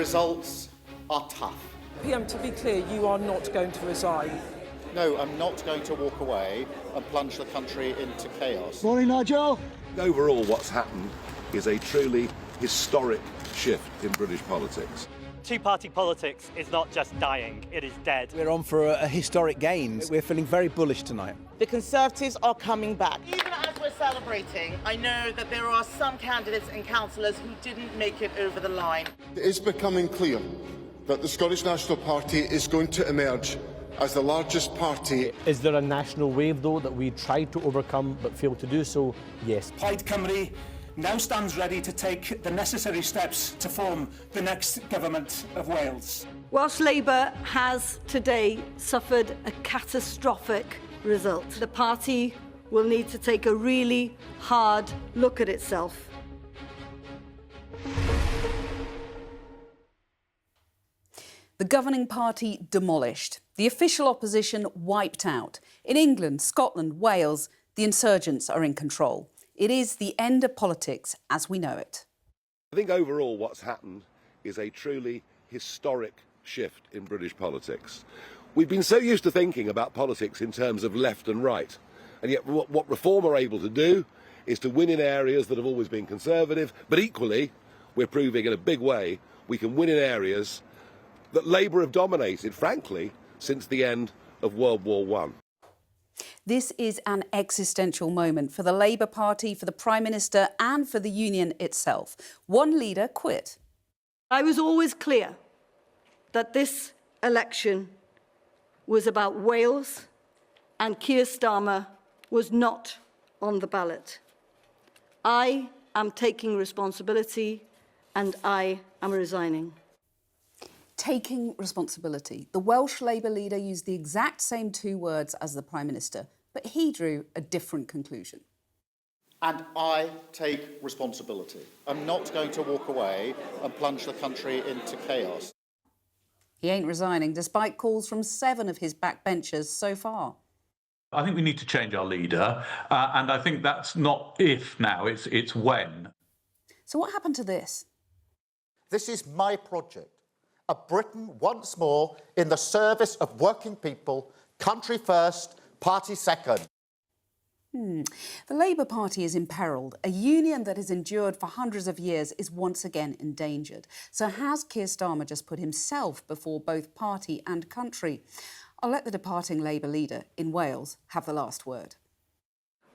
results are tough. PM, to be clear, you are not going to resign. No, I'm not going to walk away and plunge the country into chaos. Morning, Nigel. Overall, what's happened is a truly historic shift in British politics. Two-party politics is not just dying, it is dead. We're on for a historic gain. We're feeling very bullish tonight. The Conservatives are coming back. Even as we're celebrating, I know that there are some candidates and councillors who didn't make it over the line. It is becoming clear that the Scottish National Party is going to emerge as the largest party. Is there a national wave, though, that we tried to overcome but failed to do so? Yes. Plaid Cymru now stands ready to take the necessary steps to form the next Government of Wales. Welsh Labour has today suffered a catastrophic result. The party will need to take a really hard look at itself. The governing party demolished. The official opposition wiped out. In England, Scotland, Wales, the insurgents are in control. It is the end of politics as we know it. I think overall what's happened is a truly historic shift in British politics. We've been so used to thinking about politics in terms of left and right, and yet what Reform are able to do is to win in areas that have always been conservative, but equally we're proving in a big way we can win in areas that Labour have dominated, frankly, since the end of World War I. This is an existential moment for the Labour Party, for the Prime Minister and for the Union itself. One leader quit. I was always clear that this election was about Wales and Keir Starmer was not on the ballot. I am taking responsibility and I am resigning. Taking responsibility. The Welsh Labour leader used the exact same two words as the Prime Minister, but he drew a different conclusion. And I take responsibility. I'm not going to walk away and plunge the country into chaos. He ain't resigning, despite calls from 7 of his backbenchers so far. I think we need to change our leader, and I think that's not if now, it's when. So what happened to this? This is my project. A Britain once more in the service of working people, country first, party second. The Labour Party is imperilled. A union that has endured for hundreds of years is once again endangered. So has Keir Starmer just put himself before both party and country? I'll let the departing Labour leader in Wales have the last word.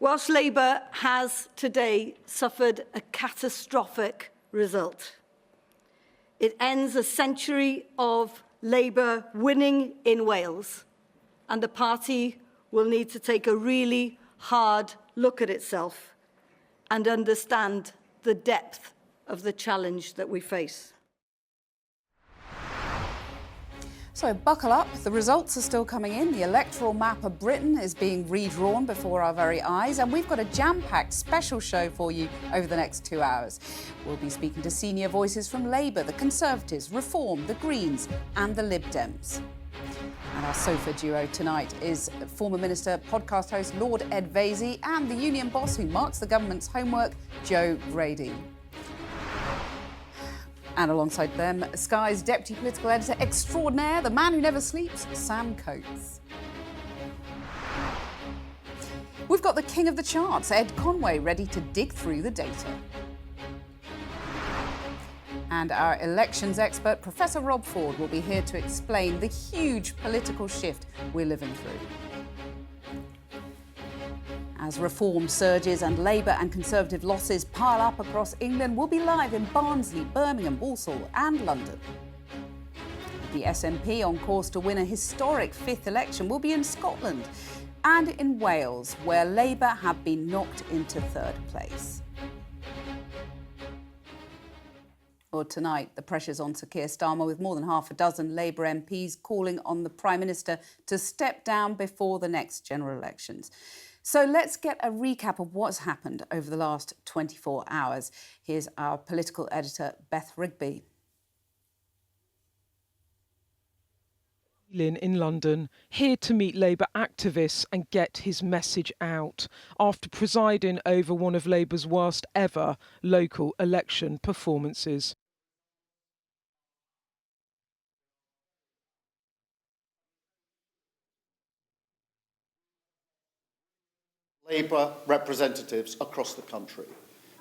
Welsh Labour has today suffered a catastrophic result. It ends a century of Labour winning in Wales, and the party will need to take a really hard look at itself and understand the depth of the challenge that we face. So buckle up, the results are still coming in. The electoral map of Britain is being redrawn before our very eyes, and we've got a jam-packed special show for you over the next 2 hours. We'll be speaking to senior voices from Labour, the Conservatives, Reform, the Greens and the Lib Dems. And our sofa duo tonight is former Minister, podcast host Lord Ed Vaizey and the union boss who marks the government's homework, Joe Grady. And alongside them, Sky's deputy political editor extraordinaire, the man who never sleeps, Sam Coates. We've got the king of the charts, Ed Conway, ready to dig through the data. And our elections expert, Professor Rob Ford, will be here to explain the huge political shift we're living through. As Reform surges and Labour and Conservative losses pile up across England, we'll be live in Barnsley, Birmingham, Walsall and London. The SNP, on course to win a historic 5th election, will be in Scotland and in Wales, where Labour have been knocked into 3rd place. Well, tonight, the pressure's on Sir Keir Starmer, with more than half a dozen Labour MPs calling on the Prime Minister to step down before the next general elections. So let's get a recap of what's happened over the last 24 hours. Here's our political editor, Beth Rigby. In London, here to meet Labour activists and get his message out after presiding over one of Labour's worst ever local election performances. Labour representatives across the country.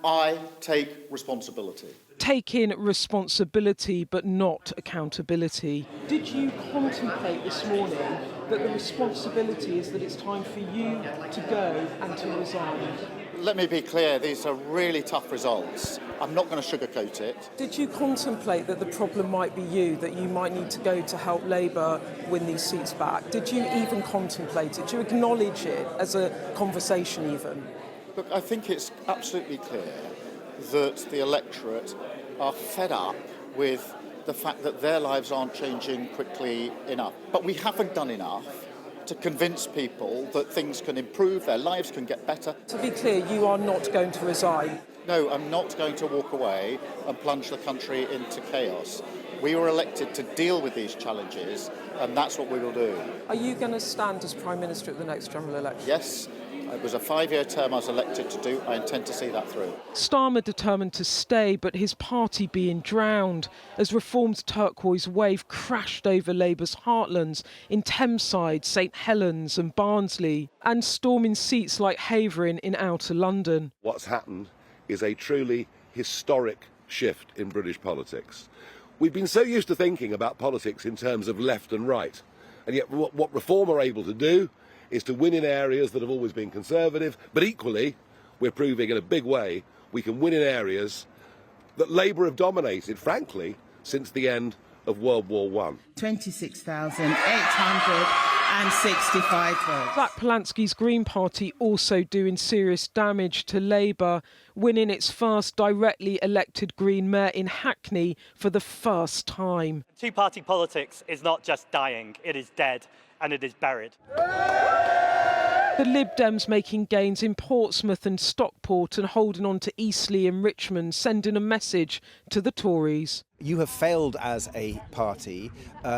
I take responsibility. Taking responsibility but not accountability. Did you contemplate this morning that the responsibility is that it's time for you to go and to resign? Let me be clear, these are really tough results. I'm not going to sugarcoat it. Did you contemplate that the problem might be you, that you might need to go to help Labour win these seats back? Did you even contemplate it? Did you acknowledge it as a conversation even? Look, I think it's absolutely clear that the electorate are fed up with the fact that their lives aren't changing quickly enough. But we haven't done enough to convince people that things can improve, their lives can get better. To be clear, you are not going to resign. No, I'm not going to walk away and plunge the country into chaos. We were elected to deal with these challenges, and that's what we will do. Are you going to stand as Prime Minister at the next general election? Yes. It was a 5-year term I was elected to do. I intend to see that through. Starmer determined to stay, but his party being drowned as Reform's turquoise wave crashed over Labour's heartlands in Thameside, St Helens and Barnsley, and storming seats like Havering in outer London. What's happened is a truly historic shift in British politics. We've been so used to thinking about politics in terms of left and right, and yet what Reform are able to do is to win in areas that have always been conservative, but equally, we're proving in a big way, we can win in areas that Labour have dominated, frankly, since the end of World War I. 26,865 votes. Zach Polanski's Green Party also doing serious damage to Labour, winning its first directly elected Green mayor in Hackney for the first time. Two-party politics is not just dying, it is dead and it is buried. The Lib Dems making gains in Portsmouth and Stockport and holding on to Eastleigh and Richmond, sending a message to the Tories. You have failed as a party.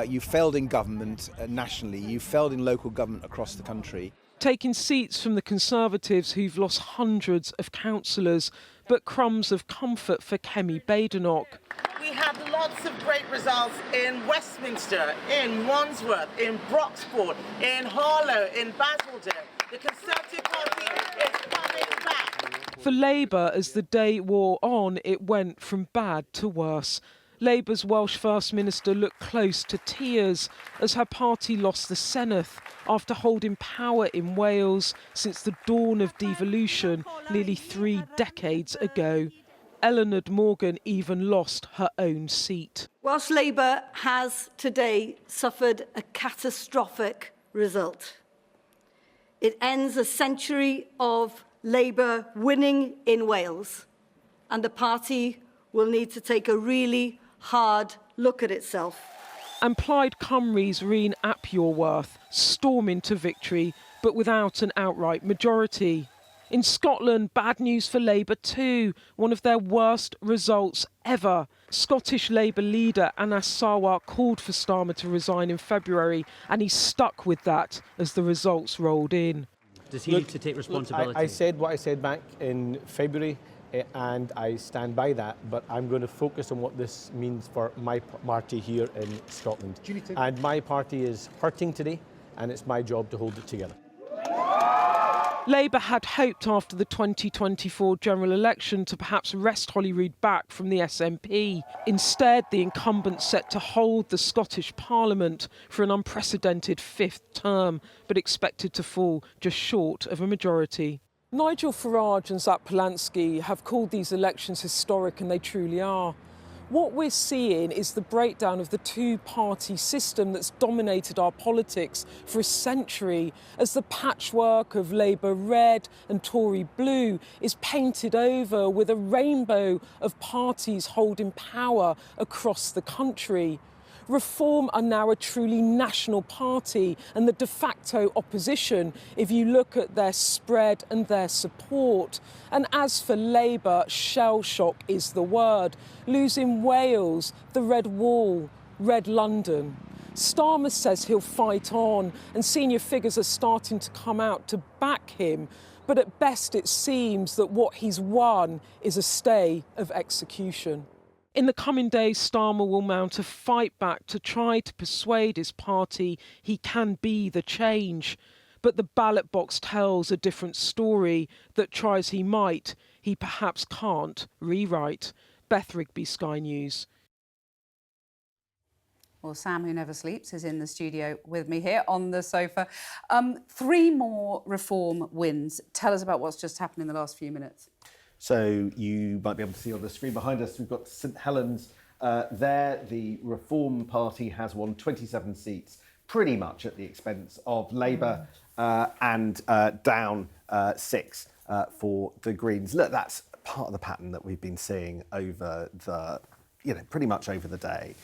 You failed in government nationally. You failed in local government across the country. Taking seats from the Conservatives who've lost hundreds of councillors, but crumbs of comfort for Kemi Badenoch. We had lots of great results in Westminster, in Wandsworth, in Broxport, in Harlow, in Basildon. The Conservative Party is coming back. For Labour, as the day wore on, it went from bad to worse. Labour's Welsh First Minister looked close to tears as her party lost the Senedd after holding power in Wales since the dawn of devolution nearly 3 decades ago. Eleanor Morgan even lost her own seat. Whilst Labour has today suffered a catastrophic result, it ends a century of Labour winning in Wales, and the party will need to take a really hard look at itself. And Plaid Cymru's Reen Apyorworth storming to victory, but without an outright majority. In Scotland, bad news for Labour too, one of their worst results ever. Scottish Labour leader Anas Sarwar called for Starmer to resign in February, and he stuck with that as the results rolled in. Does he need to take responsibility? I said what I said back in February, and I stand by that, but I'm going to focus on what this means for my party here in Scotland. And my party is hurting today, and it's my job to hold it together. Labour had hoped after the 2024 general election to perhaps wrest Holyrood back from the SNP. Instead, the incumbent set to hold the Scottish Parliament for an unprecedented 5th term, but expected to fall just short of a majority. Nigel Farage and Zach Polanski have called these elections historic, and they truly are. What we're seeing is the breakdown of the two-party system that's dominated our politics for a century, as the patchwork of Labour red and Tory blue is painted over with a rainbow of parties holding power across the country. Reform are now a truly national party and the de facto opposition if you look at their spread and their support. And as for Labour, shell shock is the word. Losing Wales, the Red Wall, Red London. Starmer says he'll fight on, and senior figures are starting to come out to back him. But at best it seems that what he's won is a stay of execution. In the coming days, Starmer will mount a fight back to try to persuade his party he can be the change. But the ballot box tells a different story that tries he might, he perhaps can't rewrite. Beth Rigby, Sky News. Well, Sam, who never sleeps, is in the studio with me here on the sofa. 3 more reform wins. Tell us about what's just happened in the last few minutes. So you might be able to see on the screen behind us, we've got St Helens there. The Reform Party has won 27 seats, pretty much at the expense of Labour, and down 6 for the Greens. Look, that's part of the pattern that we've been seeing over the, pretty much over the day.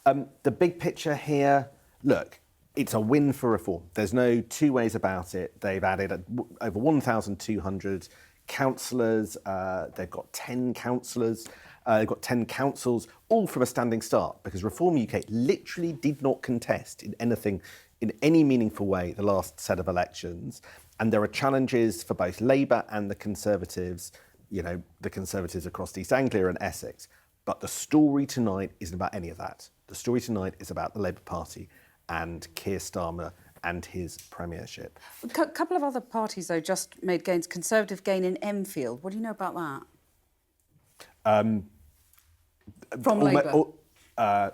The big picture here, look, it's a win for reform. There's no two ways about it. They've added over 1,200 councillors. They've got 10 councillors. They've got 10 councils, all from a standing start, because Reform UK literally did not contest in any meaningful way the last set of elections. And there are challenges for both Labour and the Conservatives, the Conservatives across East Anglia and Essex. But the story tonight isn't about any of that. The story tonight is about the Labour Party and Keir Starmer and his premiership. A couple of other parties, though, just made gains. Conservative gain in Enfield. What do you know about that? From Labour?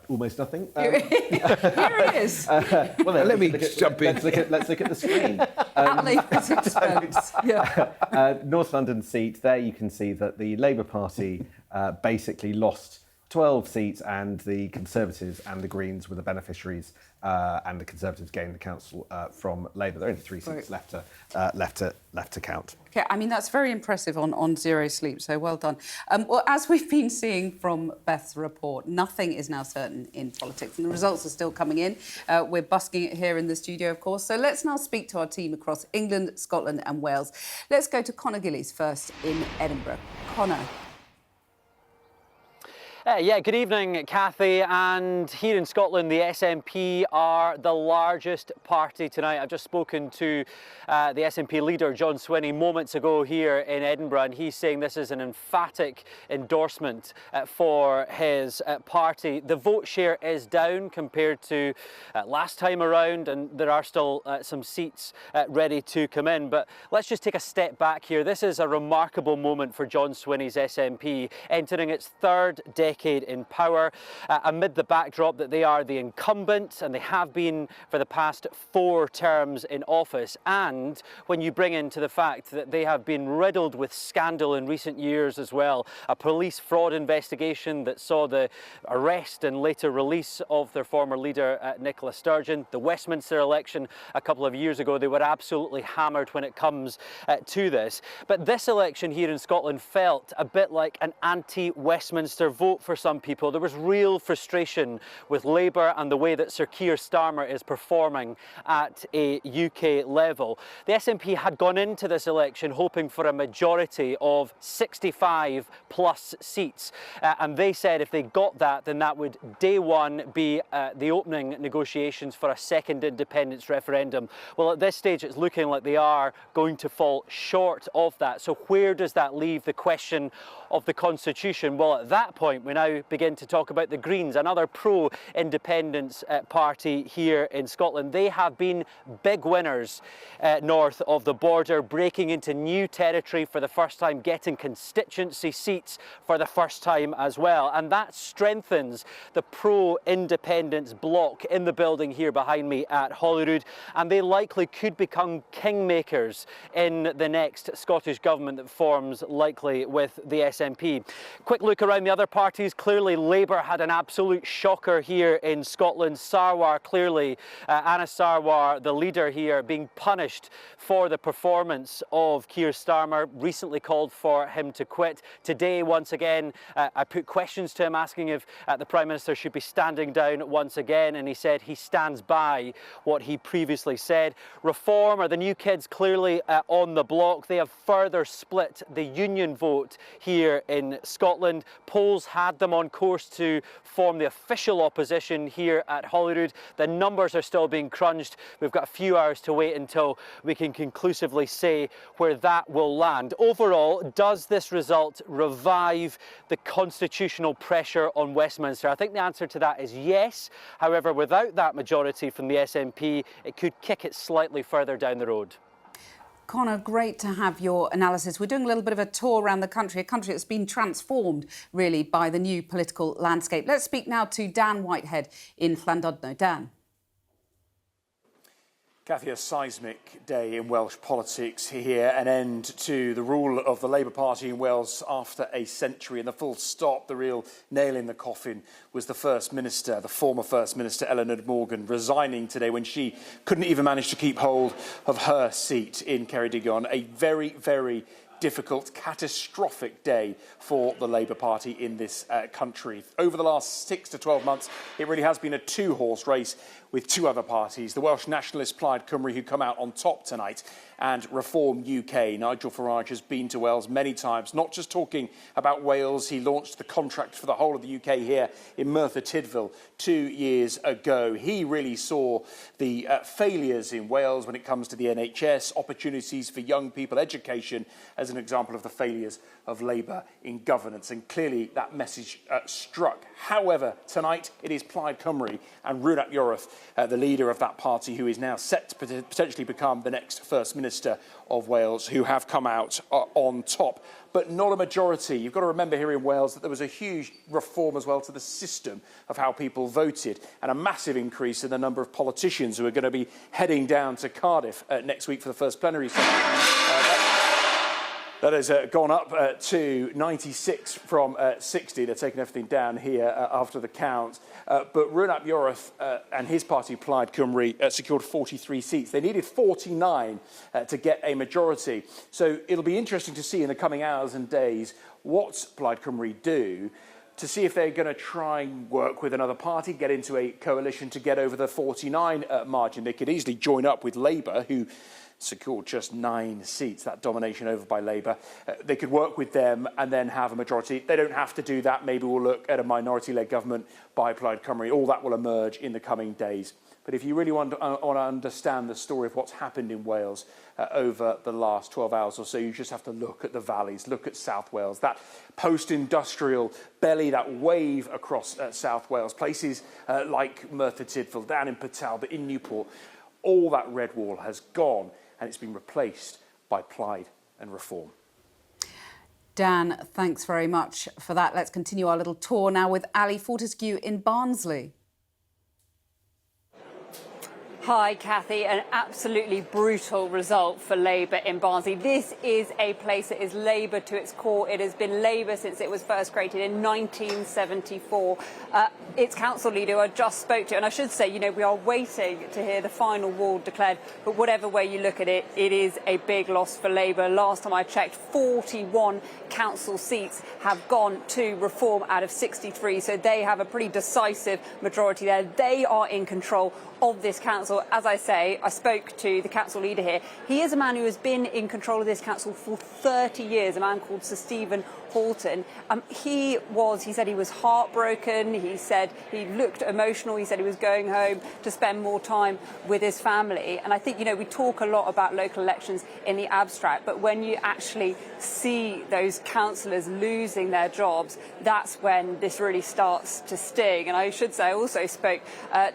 Almost nothing. Here it is. Well, let me jump in. Let's look at the screen. At Labour's expense. Yeah. North London seat. There you can see that the Labour Party basically lost 12 seats, and the Conservatives and the Greens were the beneficiaries, and the Conservatives gained the council from Labour. There are only 3 seats left to count. Okay, I mean, that's very impressive on zero sleep, so well done. Well, as we've been seeing from Beth's report, nothing is now certain in politics, and the results are still coming in. We're busking it here in the studio, of course. So let's now speak to our team across England, Scotland and Wales. Let's go to Conor Gillies first in Edinburgh. Conor. Good evening, Cathy. And here in Scotland, the SNP are the largest party tonight. I've just spoken to the SNP leader, John Swinney, moments ago here in Edinburgh, and he's saying this is an emphatic endorsement for his party. The vote share is down compared to last time around, and there are still some seats ready to come in. But let's just take a step back here. This is a remarkable moment for John Swinney's SNP, entering its 3rd decade in power, amid the backdrop that they are the incumbent, and they have been for the past 4 terms in office. And when you bring into the fact that they have been riddled with scandal in recent years as well, a police fraud investigation that saw the arrest and later release of their former leader, Nicola Sturgeon, the Westminster election a couple of years ago, they were absolutely hammered when it comes to this. But this election here in Scotland felt a bit like an anti-Westminster vote for some people. There was real frustration with Labour and the way that Sir Keir Starmer is performing at a UK level. The SNP had gone into this election hoping for a majority of 65 plus seats, and they said if they got that, then that would day one be the opening negotiations for a second independence referendum. Well, at this stage it's looking like they are going to fall short of that. So where does that leave the question of the Constitution? Well, at that point we now begin to talk about the Greens, another pro-independence party here in Scotland. They have been big winners north of the border, breaking into new territory for the first time, getting constituency seats for the first time as well. And that strengthens the pro-independence bloc in the building here behind me at Holyrood. And they likely could become kingmakers in the next Scottish government that forms, likely with the SNP. Quick look around the other parties. Clearly Labour had an absolute shocker here in Scotland. Sarwar, clearly, Anas Sarwar, the leader here, being punished for the performance of Keir Starmer, recently called for him to quit. Today, once again, I put questions to him asking if the Prime Minister should be standing down once again, and he said he stands by what he previously said. Reform are the new kids clearly on the block. They have further split the union vote here in Scotland. Polls have had them on course to form the official opposition here at Holyrood. The numbers are still being crunched. We've got a few hours to wait until we can conclusively say where that will land. Overall, does this result revive the constitutional pressure on Westminster? I think the answer to that is yes. However, without that majority from the SNP, it could kick it slightly further down the road. Conor, great to have your analysis. We're doing a little bit of a tour around the country, a country that's been transformed, really, by the new political landscape. Let's speak now to Dan Whitehead in Llandudno. Dan. Cathy, a seismic day in Welsh politics here, an end to the rule of the Labour Party in Wales after a century, and the full stop, the real nail in the coffin, was the First Minister, the former First Minister Eleanor Morgan, resigning today when she couldn't even manage to keep hold of her seat in Ceredigion. A very, very difficult, catastrophic day for the Labour Party in this country. Over the last 6 to 12 months, it really has been a two-horse race with two other parties. The Welsh nationalist Plaid Cymru, who come out on top tonight, and Reform UK. Nigel Farage has been to Wales many times, not just talking about Wales. He launched the contract for the whole of the UK here in Merthyr Tydfil 2 years ago. He really saw the failures in Wales when it comes to the NHS, opportunities for young people, education, as an example of the failures of Labour in governance. And clearly that message struck. However, tonight it is Plaid Cymru and Rhonab Iorwerth, the leader of that party, who is now set to potentially become the next First Minister of Wales, who have come out on top. But not a majority. You've got to remember here in Wales that there was a huge reform as well to the system of how people voted, and a massive increase in the number of politicians who are going to be heading down to Cardiff next week for the first plenary session. That has gone up to 96 from 60. They're taking everything down here after the count. But Rhonab Iorwerth and his party, Plaid Cymru, secured 43 seats. They needed 49 to get a majority. So it'll be interesting to see in the coming hours and days what Plaid Cymru do to see if they're going to try and work with another party, get into a coalition to get over the 49 margin. They could easily join up with Labour, who secured just 9 seats, that domination over by Labour. They could work with them and then have a majority. They don't have to do that. Maybe we'll look at a minority-led government by Plaid Cymru. All that will emerge in the coming days. But if you really want to understand the story of what's happened in Wales over the last 12 hours or so, you just have to look at the valleys, look at South Wales, that post-industrial belly, that wave across South Wales, places like Merthyr Tydfil, down in Patel, but in Newport, all that red wall has gone, and it's been replaced by Plaid and Reform. Dan, thanks very much for that. Let's continue our little tour now with Ali Fortescue in Barnsley. Hi, Cathy. An absolutely brutal result for Labour in Barnsley. This is a place that is Labour to its core. It has been Labour since it was first created in 1974. Its council leader I just spoke to, and I should say, you know, we are waiting to hear the final ward declared, but whatever way you look at it, it is a big loss for Labour. Last time I checked, 41 council seats have gone to Reform out of 63, so they have a pretty decisive majority there. They are in control of this council. As I say, I spoke to the council leader here. He is a man who has been in control of this council for 30 years, a man called Sir Stephen Horton. He said he was heartbroken. He said he looked emotional. He said he was going home to spend more time with his family. And I think, you know, we talk a lot about local elections in the abstract, but when you actually see those councillors losing their jobs, that's when this really starts to sting. And I should say I also spoke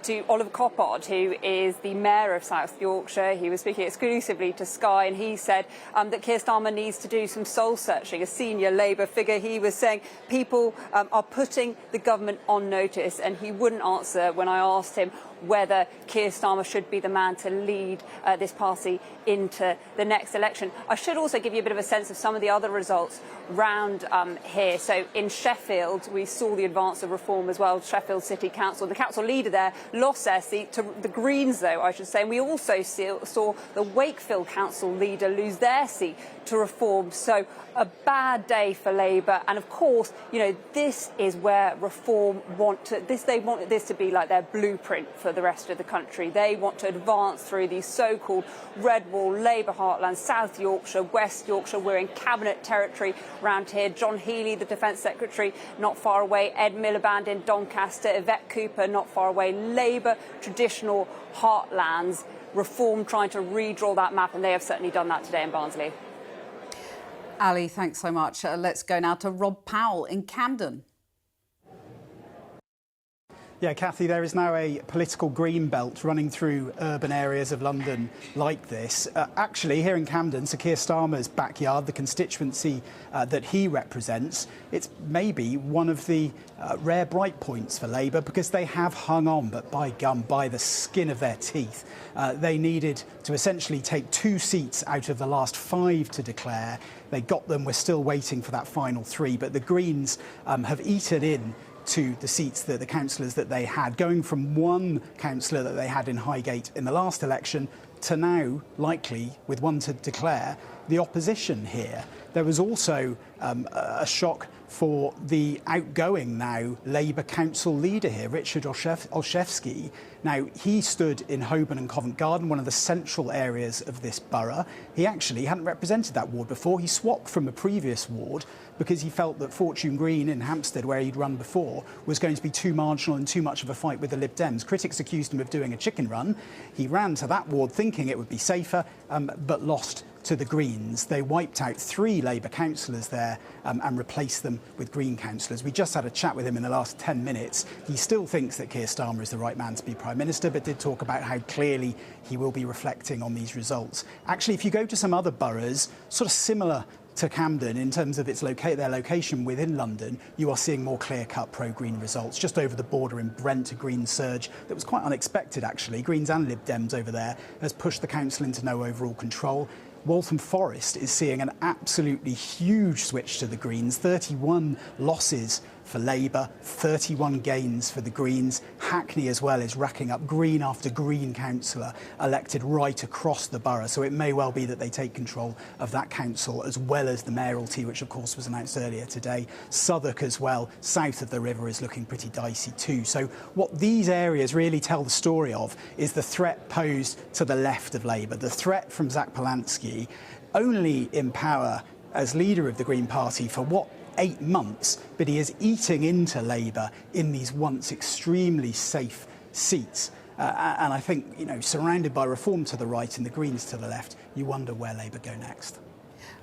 to Oliver Coppard, who is the mayor of South Yorkshire. He was speaking exclusively to Sky, and he said that Keir Starmer needs to do some soul-searching. A senior Labour figure, he was saying people are putting the government on notice, and he wouldn't answer when I asked him whether Keir Starmer should be the man to lead this party into the next election. I should also give you a bit of a sense of some of the other results round here. So in Sheffield, we saw the advance of Reform as well. Sheffield City Council, the council leader there lost their seat to the Greens, though, I should say. And we also saw the Wakefield Council leader lose their seat to Reform. So a bad day for Labour. And of course, you know, this is where Reform they want this to be like their blueprint for the rest of the country. They want to advance through these so-called Red Wall, Labour heartland, South Yorkshire, West Yorkshire. We're in cabinet territory round here. John Healey, the Defence Secretary, not far away. Ed Miliband in Doncaster. Yvette Cooper, not far away. Labour, traditional heartlands. Reform trying to redraw that map, and they have certainly done that today in Barnsley. Ali, thanks so much. Let's go now to Rob Powell in Camden. Yeah, Cathy, there is now a political green belt running through urban areas of London like this. Actually, here in Camden, Sir Keir Starmer's backyard, the constituency that he represents, it's maybe one of the rare bright points for Labour, because they have hung on, but by gum, by the skin of their teeth. They needed to essentially take 2 seats out of the last 5 to declare. They got them. We're still waiting for that final 3. But the Greens have eaten in to the seats, the councillors that they had, going from 1 councillor that they had in Highgate in the last election to now, likely, with 1 to declare, the opposition here. There was also a shock for the outgoing now Labour council leader here, Richard Olszewski. Now, he stood in Holborn and Covent Garden, one of the central areas of this borough. He actually hadn't represented that ward before. He swapped from a previous ward because he felt that Fortune Green in Hampstead, where he'd run before, was going to be too marginal and too much of a fight with the Lib Dems. Critics accused him of doing a chicken run. He ran to that ward thinking it would be safer, but lost to the Greens. They wiped out 3 Labour councillors there and replaced them with Green councillors. We just had a chat with him in the last 10 minutes. He still thinks that Keir Starmer is the right man to be Prime Minister, but did talk about how clearly he will be reflecting on these results. Actually, if you go to some other boroughs, sort of similar to Camden in terms of their location within London, you are seeing more clear-cut pro-Green results. Just over the border in Brent, a Green surge that was quite unexpected, actually. Greens and Lib Dems over there has pushed the council into no overall control. Waltham Forest is seeing an absolutely huge switch to the Greens, 31 losses for Labour, 31 gains for the Greens. Hackney as well is racking up Green after Green councillor elected right across the borough, so it may well be that they take control of that council as well as the mayoralty, which of course was announced earlier today. Southwark as well, south of the river, is looking pretty dicey too. So what these areas really tell the story of is the threat posed to the left of Labour, the threat from Zach Polanski, only in power as leader of the Green Party for what, 8 months, but he is eating into Labour in these once extremely safe seats. And I think, you know, surrounded by Reform to the right and the Greens to the left, you wonder where Labour go next.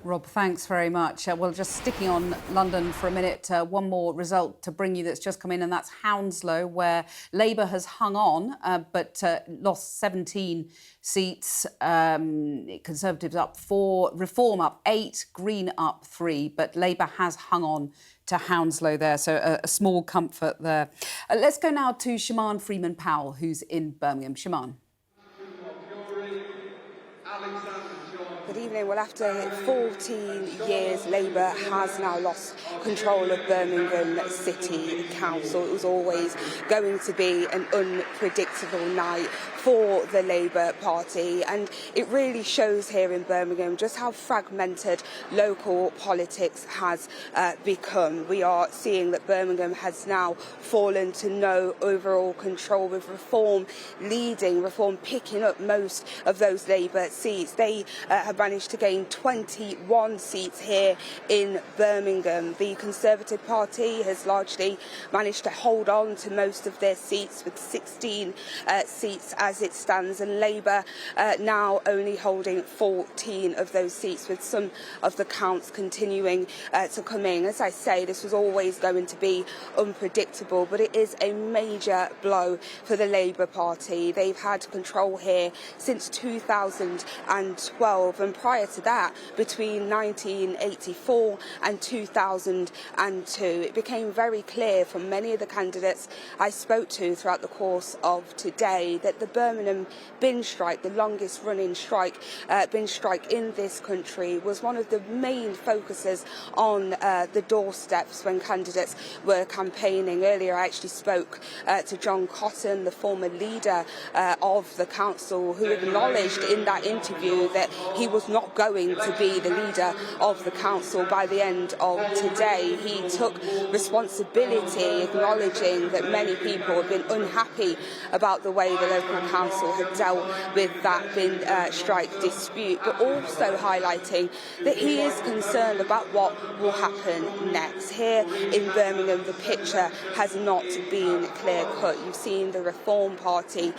Rob, thanks very much. Well, just sticking on London for a minute, one more result to bring you that's just come in, and that's Hounslow, where Labour has hung on but lost 17 seats. Conservatives up 4, Reform up 8, Green up 3, but Labour has hung on to Hounslow there, so a small comfort there. Let's go now to Shaman Freeman-Powell, who's in Birmingham. Shaman. Good evening. Well, after 14 years, Labour has now lost control of Birmingham City Council. It was always going to be an unpredictable night for the Labour Party, and it really shows here in Birmingham just how fragmented local politics has become. We are seeing that Birmingham has now fallen to no overall control, with Reform leading, Reform picking up most of those Labour seats. They have managed to gain 21 seats here in Birmingham. The Conservative Party has largely managed to hold on to most of their seats, with 16 seats as it stands, and Labour now only holding 14 of those seats, with some of the counts continuing to come in. As I say, this was always going to be unpredictable, but it is a major blow for the Labour Party. They've had control here since 2012, and prior to that, between 1984 and 2002, it became very clear from many of the candidates I spoke to throughout the course of today that the Birmingham binge strike, the longest running binge strike in this country, was one of the main focuses on the doorsteps when candidates were campaigning. Earlier I actually spoke to John Cotton, the former leader of the council, who acknowledged in that interview that he was was not going to be the leader of the council by the end of today. He took responsibility, acknowledging that many people have been unhappy about the way the local council had dealt with that strike dispute, but also highlighting that he is concerned about what will happen next. Here in Birmingham, the picture has not been clear-cut. You've seen the Reform Party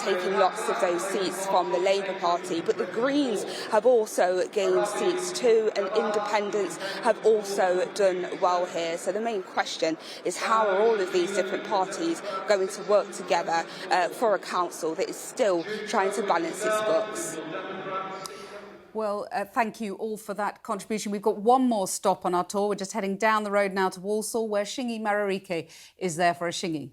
taking lots of those seats from the Labour Party, but the Greens have also gained seats too, and independents have also done well here. So the main question is, how are all of these different parties going to work together for a council that is still trying to balance its books? Well, thank you all for that contribution. We've got one more stop on our tour. We're just heading down the road now to Walsall, where Shingi Mararike is there for a Shingi.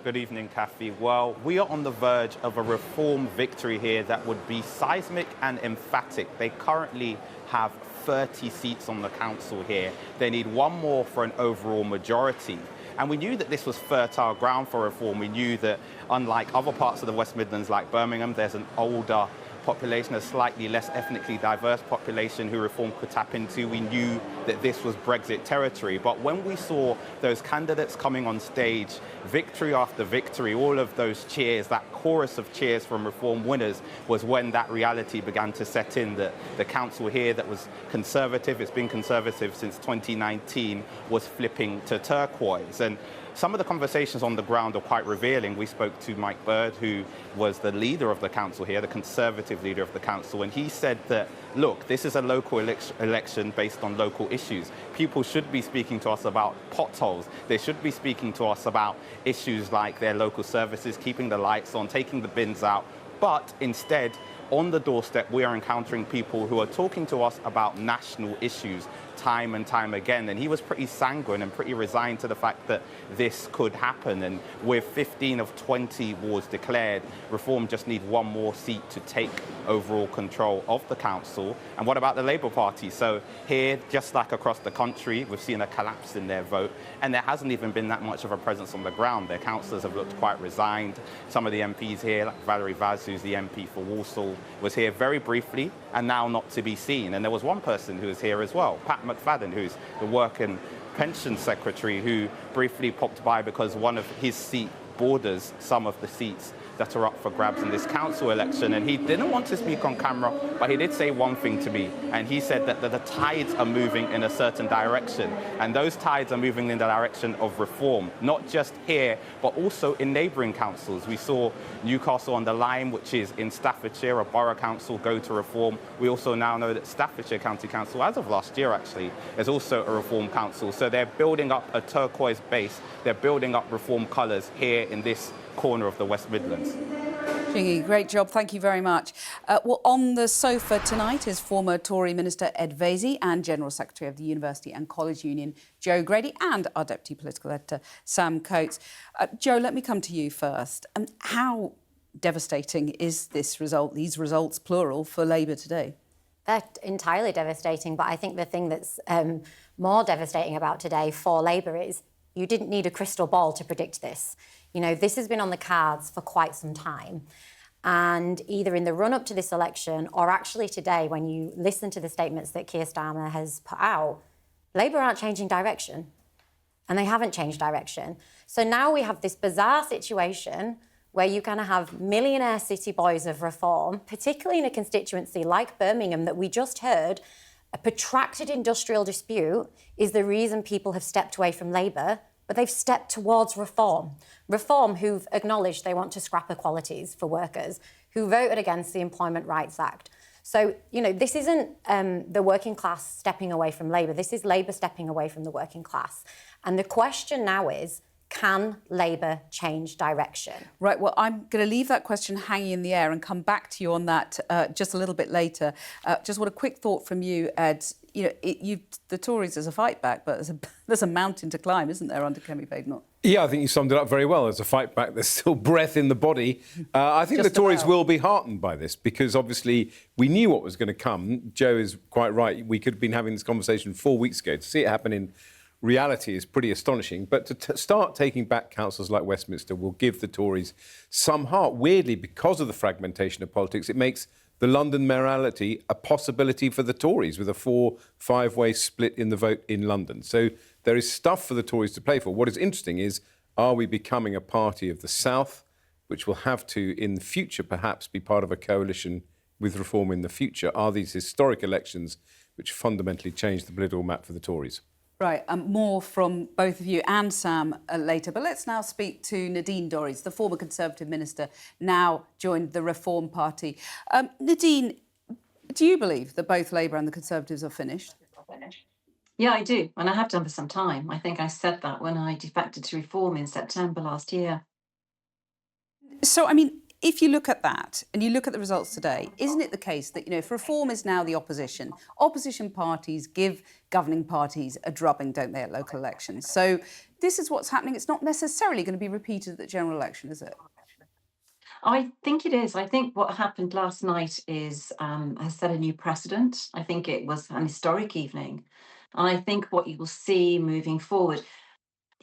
Good evening, Cathy. Well, we are on the verge of a Reform victory here that would be seismic and emphatic. They currently have 30 seats on the council here. They need one more for an overall majority. And we knew that this was fertile ground for Reform. We knew that, unlike other parts of the West Midlands, like Birmingham, there's an older population, a slightly less ethnically diverse population who Reform could tap into. We knew that this was Brexit territory. But when we saw those candidates coming on stage, victory after victory, all of those cheers, that chorus of cheers from Reform winners, was when that reality began to set in. That the council here that was Conservative, it's been Conservative since 2019, was flipping to turquoise. And some of the conversations on the ground are quite revealing. We spoke to Mike Bird, who was the leader of the council here, the Conservative leader of the council, and he said that, look, this is a local election based on local issues. People should be speaking to us about potholes. They should be speaking to us about issues like their local services, keeping the lights on, taking the bins out. But instead, on the doorstep, we are encountering people who are talking to us about national issues time and time again. And he was pretty sanguine and pretty resigned to the fact that this could happen. And with 15 of 20 wards declared, Reform just need one more seat to take overall control of the council. And what about the Labour Party? So here, just like across the country, we've seen a collapse in their vote. And there hasn't even been that much of a presence on the ground. Their councillors have looked quite resigned. Some of the MPs here, like Valerie Vaz, who's the MP for Walsall, was here very briefly and now not to be seen. And there was one person who was here as well, Pat McFadden, who's the Work and Pension Secretary, who briefly popped by because one of his seat borders some of the seats that are up for grabs in this council election. And he didn't want to speak on camera, but he did say one thing to me. And he said that the tides are moving in a certain direction. And those tides are moving in the direction of Reform, not just here, but also in neighbouring councils. We saw Newcastle on the Lyme, which is in Staffordshire, a borough council, go to Reform. We also now know that Staffordshire County Council, as of last year actually, is also a Reform council. So they're building up a turquoise base. They're building up Reform colours here in this corner of the West Midlands. Shingi, great job. Thank you very much. Well, on the sofa tonight is former Tory Minister Ed Vaizey and General Secretary of the University and College Union, Joe Grady, and our Deputy Political Editor, Sam Coates. Joe, let me come to you first. How devastating is this result, these results, plural, for Labour today? They're entirely devastating, but I think the thing that's more devastating about today for Labour is you didn't need a crystal ball to predict this. You know, this has been on the cards for quite some time. And either in the run-up to this election or actually today, when you listen to the statements that Keir Starmer has put out, Labour aren't changing direction. And they haven't changed direction. So now we have this bizarre situation where you're going to have millionaire city boys of Reform, particularly in a constituency like Birmingham that we just heard, a protracted industrial dispute is the reason people have stepped away from Labour, but they've stepped towards Reform. Reform who've acknowledged they want to scrap equalities for workers, who voted against the Employment Rights Act. So, you know, this isn't the working class stepping away from Labour. This is Labour stepping away from the working class. And the question now is, can Labour change direction? Right, well, I'm going to leave that question hanging in the air and come back to you on that just a little bit later. Just want a quick thought from you, Ed. You know, the Tories, there's a fight back, but there's a mountain to climb, isn't there, under Kemi Badenoch? Yeah, I think you summed it up very well. There's a fight back. There's still breath in the body. I think the Tories will be heartened by this because, obviously, we knew what was going to come. Joe is quite right. We could have been having this conversation 4 weeks ago. To see it happen in reality is pretty astonishing. But to start taking back councils like Westminster will give the Tories some heart. Weirdly, because of the fragmentation of politics, it makes the London mayoralty a possibility for the Tories with a 4-5-way split in the vote in London. So there is stuff for the Tories to play for. What is interesting is, are we becoming a party of the South, which will have to, in the future, perhaps be part of a coalition with Reform in the future? Are these historic elections which fundamentally change the political map for the Tories? Right, more from both of you and Sam later. But let's now speak to Nadine Dorries, the former Conservative minister, now joined the Reform Party. Nadine, do you believe that both Labour and the Conservatives are finished? Yeah, I do, and I have done for some time. I think I said that when I defected to Reform in September last year. So, I mean, if you look at that and you look at the results today, isn't it the case that, if Reform is now the opposition parties give governing parties a drubbing, don't they, at local elections? So this is what's happening. It's not necessarily going to be repeated at the general election, is it? I think it is. I think what happened last night has set a new precedent. I think it was an historic evening. And I think what you will see moving forward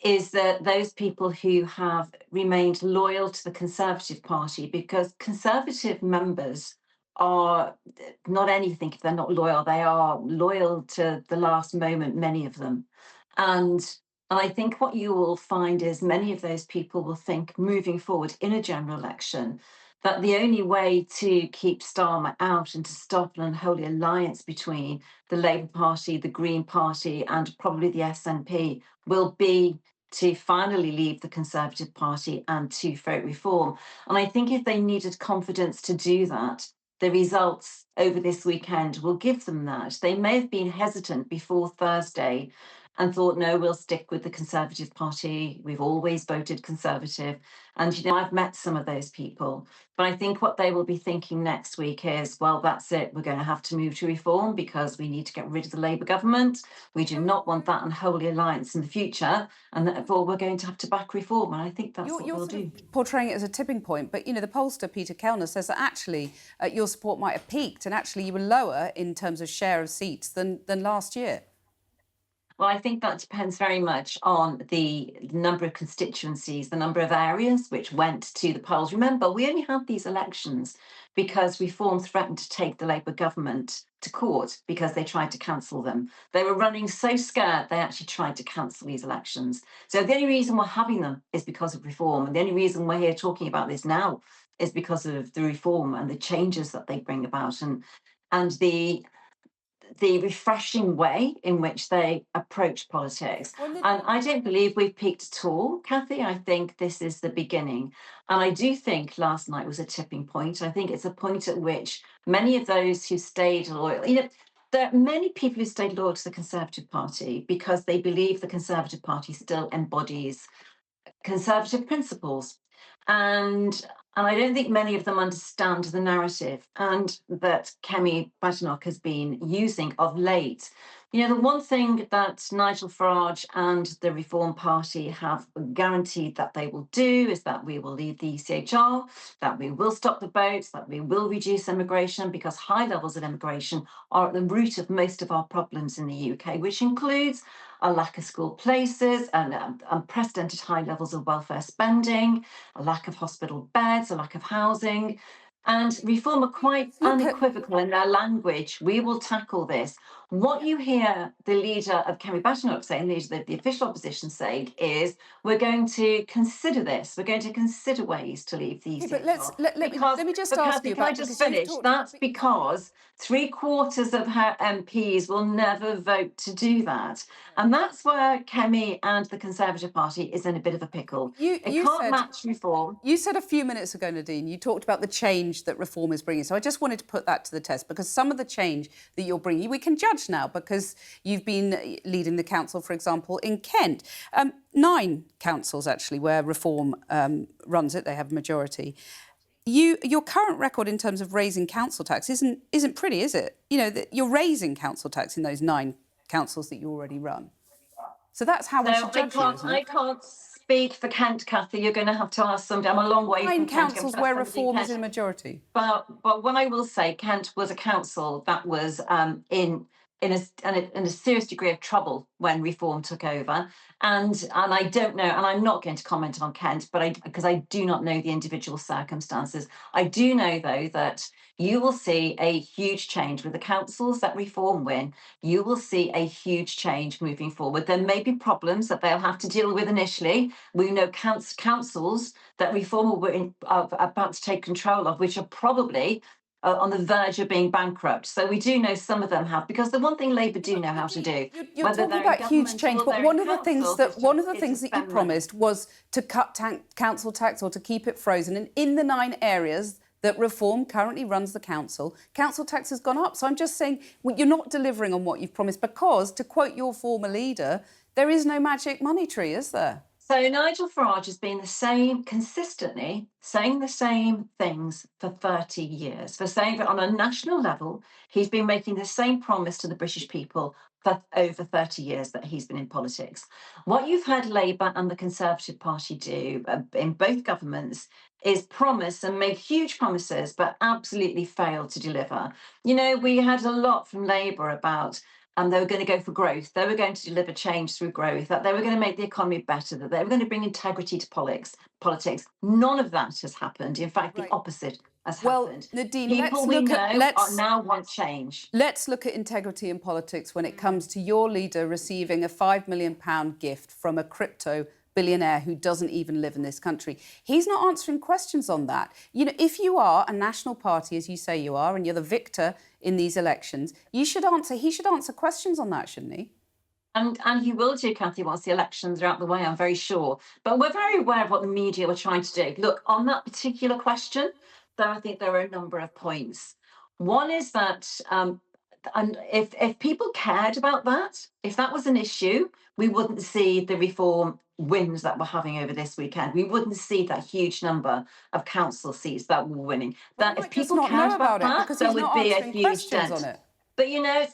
is that those people who have remained loyal to the Conservative Party, because Conservative members are not anything if they're not loyal. They are loyal to the last moment, many of them. And I think what you will find is many of those people will think moving forward in a general election that the only way to keep Starmer out and to stop an unholy alliance between the Labour Party, the Green Party and probably the SNP will be to finally leave the Conservative Party and to vote Reform. And I think if they needed confidence to do that, the results over this weekend will give them that. They may have been hesitant before Thursday and thought, no, we'll stick with the Conservative Party. We've always voted Conservative. And, I've met some of those people. But I think what they will be thinking next week is, well, that's it. We're going to have to move to Reform because we need to get rid of the Labour government. We do not want that unholy alliance in the future. And therefore, we're going to have to back Reform. And I think that's what we'll do. Portraying it as a tipping point. But, the pollster, Peter Kellner, says that actually your support might have peaked and actually you were lower in terms of share of seats than last year. Well, I think that depends very much on the number of constituencies, the number of areas which went to the polls. Remember, we only had these elections because Reform threatened to take the Labour government to court because they tried to cancel them. They were running so scared they actually tried to cancel these elections. So the only reason we're having them is because of Reform. And the only reason we're here talking about this now is because of the Reform and the changes that they bring about and the refreshing way in which they approach politics. And I don't believe we've peaked at all, Cathy. I think this is the beginning. And I do think last night was a tipping point. I think it's a point at which many of those who stayed loyal, there are many people who stayed loyal to the Conservative Party because they believe the Conservative Party still embodies Conservative principles. And I don't think many of them understand the narrative and that Kemi Badenoch has been using of late. The one thing that Nigel Farage and the Reform Party have guaranteed that they will do is that we will leave the ECHR, that we will stop the boats, that we will reduce immigration, because high levels of immigration are at the root of most of our problems in the UK, which includes a lack of school places and unprecedented high levels of welfare spending, a lack of hospital beds, a lack of housing. And Reform are quite unequivocal in their language. We will tackle this. What you hear the leader of Kemi Badenoch saying, the official opposition saying, is we're going to consider this. We're going to consider ways to leave the ECHR. But let me just ask you about... Can I just finish? That's because 3/4 of her MPs will never vote to do that. And that's where Kemi and the Conservative Party is in a bit of a pickle. It can't match Reform. You said a few minutes ago, Nadine, you talked about the change that Reform is bringing. So I just wanted to put that to the test, because some of the change that you're bringing, we can judge now because you've been leading the council, for example, in Kent. 9 councils, actually, where Reform runs it. They have a majority. Your current record in terms of raising council tax isn't pretty, is it? You're raising council tax in those 9 councils that you already run. So that's how we should judge you, isn't it? I can't speak for Kent, Cathy. You're going to have to ask somebody. I'm a long way from Kent. 9 councils where Reform is in a majority. But what I will say, Kent was a council that was in in a serious degree of trouble when reform took over. And I don't know, and I'm not going to comment on Kent, but because I do not know the individual circumstances. I do know, though, that you will see a huge change with the councils that reform win. You will see a huge change moving forward. There may be problems that they'll have to deal with initially. We know councils that reform are about to take control of, which are probably on the verge of being bankrupt. So we do know some of them have, because the one thing Labour do know how to do. You're talking about huge change, but one of the things that you promised was to cut council tax or to keep it frozen. And in the 9 areas that Reform currently runs the council tax has gone up. So I'm just saying you're not delivering on what you've promised, because, to quote your former leader, there is no magic money tree, is there? So Nigel Farage has been consistently saying the same things for 30 years. For saying that on a national level, he's been making the same promise to the British people for over 30 years that he's been in politics. What you've had Labour and the Conservative Party do in both governments is promise and make huge promises, but absolutely fail to deliver. You know, we had a lot from Labour about they were going to go for growth. They were going to deliver change through growth, that they were going to make the economy better, that they were going to bring integrity to politics. None of that has happened. In fact, the opposite has happened. Nadine, People now want change. Let's look at integrity in politics when it comes to your leader receiving a £5 million gift from a crypto billionaire who doesn't even live in this country. He's not answering questions on that. You know, if you are a national party, as you say you are, and you're the victor in these elections, he should answer questions on that, shouldn't he? And he will do, Cathy, once the elections are out the way, I'm very sure. But we're very aware of what the media were trying to do. Look, on that particular question, I think there are a number of points. One is that and if people cared about that, if that was an issue, we wouldn't see the reform wins that we're having over this weekend. We wouldn't see that huge number of council seats that we're winning. That if people cared about that, there would be a huge dent on it. But you know,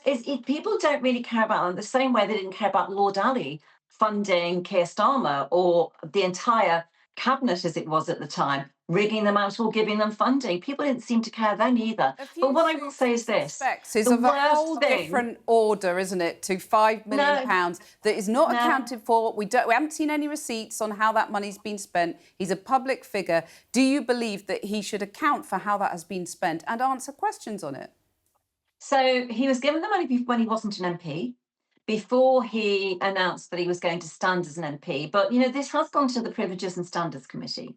people don't really care about it the same way they didn't care about Lord Ali funding Keir Starmer, or the entire cabinet as it was at the time, rigging them out or giving them funding. People didn't seem to care then either. But what I will say is this: it's of a whole different order, isn't it, to £5 million that is not accounted for. We haven't seen any receipts on how that money's been spent. He's a public figure. Do you believe that he should account for how that has been spent and answer questions on it? So he was given the money when he wasn't an MP, before he announced that he was going to stand as an MP. But, you know, this has gone to the Privileges and Standards Committee.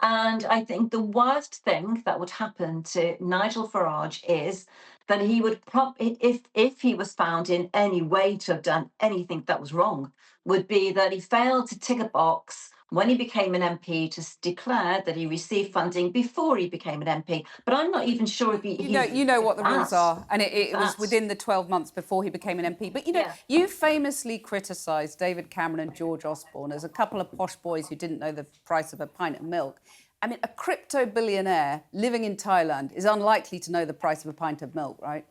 And I think the worst thing that would happen to Nigel Farage is that he would if he was found in any way to have done anything that was wrong, would be that he failed to tick a box when he became an MP to declare that he received funding before he became an MP. But I'm not even sure if he... You know what the rules are, and it was within the 12 months before he became an MP. But, you know, you famously criticised David Cameron and George Osborne as a couple of posh boys who didn't know the price of a pint of milk. I mean, a crypto billionaire living in Thailand is unlikely to know the price of a pint of milk, right?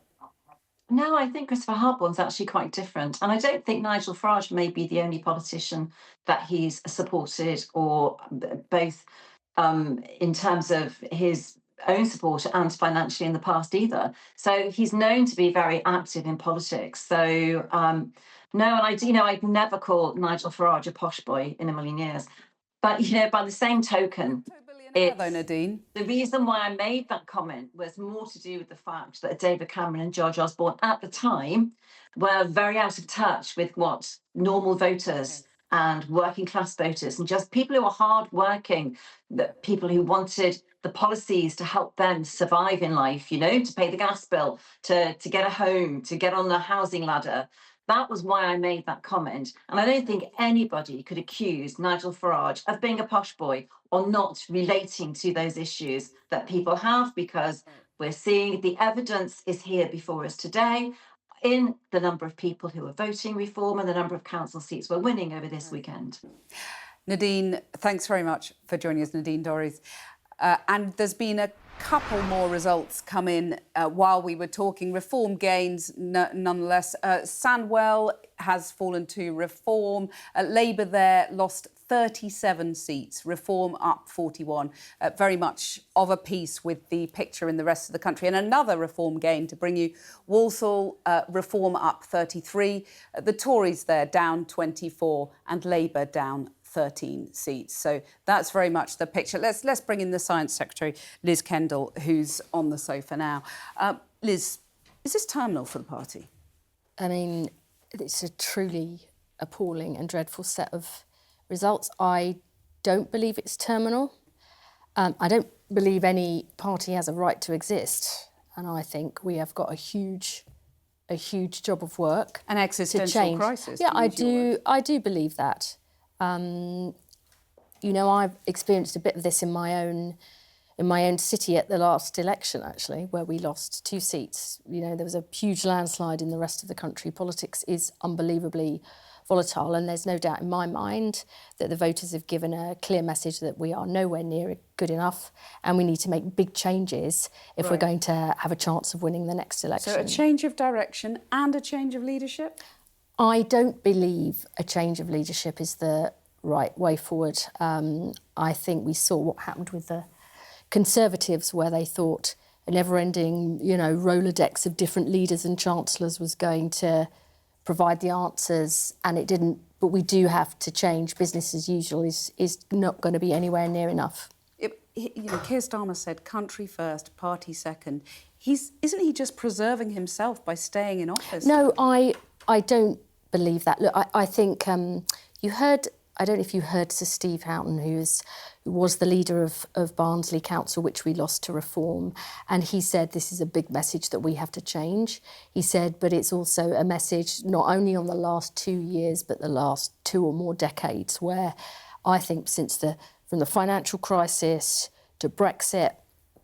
No, I think Christopher Harborne's actually quite different. And I don't think Nigel Farage may be the only politician that he's supported, or both in terms of his own support and financially in the past either. So he's known to be very active in politics. So no, and I'd never call Nigel Farage a posh boy in a million years. But, you know, by the same token, Nadine, the reason why I made that comment was more to do with the fact that David Cameron and George Osborne at the time were very out of touch with what normal voters and working class voters and just people who are hard-working, people who wanted the policies to help them survive in life, you know, to pay the gas bill, to get a home, to get on the housing ladder. That was why I made that comment. And I don't think anybody could accuse Nigel Farage of being a posh boy or not relating to those issues that people have, because we're seeing the evidence is here before us today in the number of people who are voting reform and the number of council seats we're winning over this weekend. Nadine, thanks very much for joining us, Nadine Dorries. And there's been a Couple more results come in while we were talking. Reform gains, nonetheless. Sandwell has fallen to Reform. Labour there lost 37 seats, Reform up 41. Very much of a piece with the picture in the rest of the country. And another Reform gain to bring you. Walsall, Reform up 33. The Tories there down 24 and Labour down 13 seats. So that's very much the picture. Let's bring in the Science Secretary, Liz Kendall, who's on the sofa now. Liz, is this terminal for the party? I mean, it's a truly appalling and dreadful set of results. I don't believe it's terminal. I don't believe any party has a right to exist. And I think we have got a huge job of work. An existential crisis. Yeah, I do believe that. You know, I've experienced a bit of this in my own city at the last election, actually, where we lost 2 seats. You know, there was a huge landslide in the rest of the country. Politics is unbelievably volatile, and there's no doubt in my mind that the voters have given a clear message that we are nowhere near good enough, and we need to make big changes if we're going to have a chance of winning the next election. So a change of direction and a change of leadership? I don't believe a change of leadership is the right way forward. I think we saw what happened with the Conservatives, where they thought a never-ending, you know, Rolodex of different leaders and chancellors was going to provide the answers, and it didn't. But we do have to change. Business as usual is not going to be anywhere near enough. You know, Keir Starmer said country first, party second. Isn't he just preserving himself by staying in office? No, I don't believe that. Look, I think you heard, I don't know if you heard Sir Steve Houghton, who was the leader of Barnsley Council, which we lost to Reform, and he said this is a big message that we have to change. He said, but it's also a message not only on the last 2 years, but the last 2 or more decades, where I think from the financial crisis to Brexit,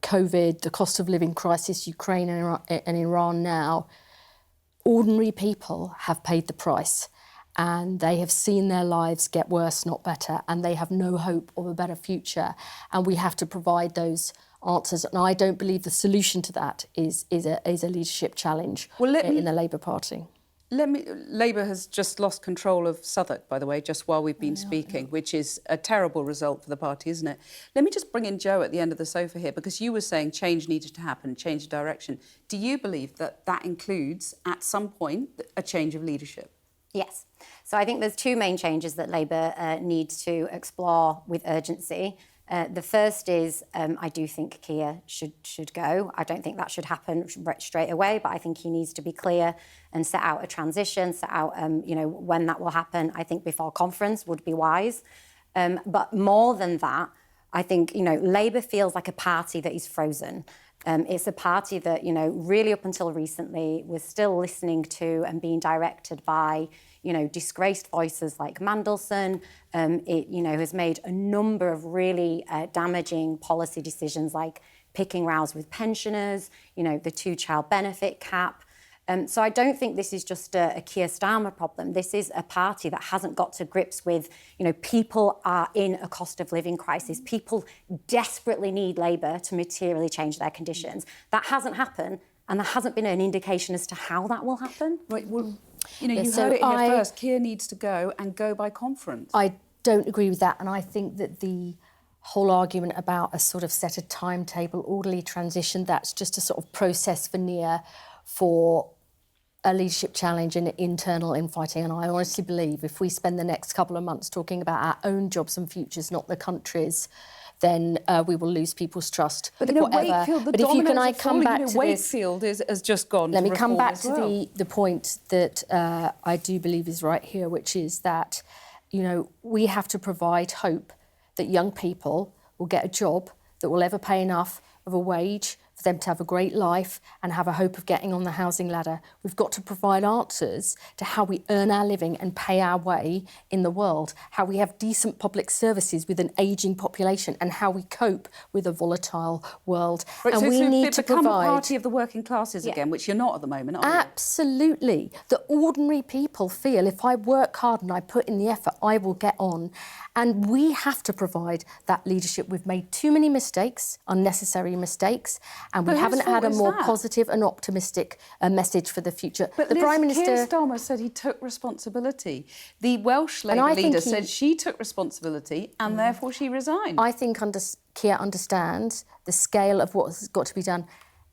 COVID, the cost of living crisis, Ukraine and Iran now, ordinary people have paid the price, and they have seen their lives get worse, not better, and they have no hope of a better future. And we have to provide those answers. And I don't believe the solution to that is a leadership challenge in the Labour Party. Labour has just lost control of Southwark, by the way, just while we've been speaking, which is a terrible result for the party, isn't it? Let me just bring in Jo at the end of the sofa here, because you were saying change needed to happen, change of direction. Do you believe that that includes, at some point, a change of leadership? Yes. So I think there's 2 main changes that Labour needs to explore with urgency. The first is I do think Keir should go. I don't think that should happen straight away, but I think he needs to be clear and set out a transition, set out when that will happen. I think before conference would be wise. But more than that, I think Labour feels like a party that is frozen. It's a party that really up until recently was still listening to and being directed by disgraced voices like Mandelson. It has made a number of really damaging policy decisions, like picking rows with pensioners, the 2-child benefit cap. So I don't think this is just a Keir Starmer problem. This is a party that hasn't got to grips with, people are in a cost of living crisis. People desperately need Labour to materially change their conditions. That hasn't happened, and there hasn't been an indication as to how that will happen. Right, well, you heard it here first. Keir needs to go, and go by conference. I don't agree with that, and I think that the whole argument about a sort of set a timetable, orderly transition, that's just a sort of process veneer for a leadership challenge and internal infighting. And I honestly believe if we spend the next couple of months talking about our own jobs and futures, not the country's, then we will lose people's trust. But Wakefield, the dominoes are falling. Wakefield has just gone. Let me come back to the point that I do believe is right here, which is that we have to provide hope that young people will get a job that will ever pay enough of a wage for for them to have a great life and have a hope of getting on the housing ladder. We've got to provide answers to how we earn our living and pay our way in the world, how we have decent public services with an ageing population, and how we cope with a volatile world. Right, and so we need to become provide a party of the working classes again, which you're not at the moment, are you? Absolutely. The ordinary people feel if I work hard and I put in the effort, I will get on. And we have to provide that leadership. We've made too many mistakes, unnecessary mistakes, and we haven't had a more positive and optimistic message for the future. But the Prime Minister... Keir Starmer said he took responsibility. The Welsh Labour leader said she took responsibility and therefore she resigned. I think Keir understands the scale of what has got to be done.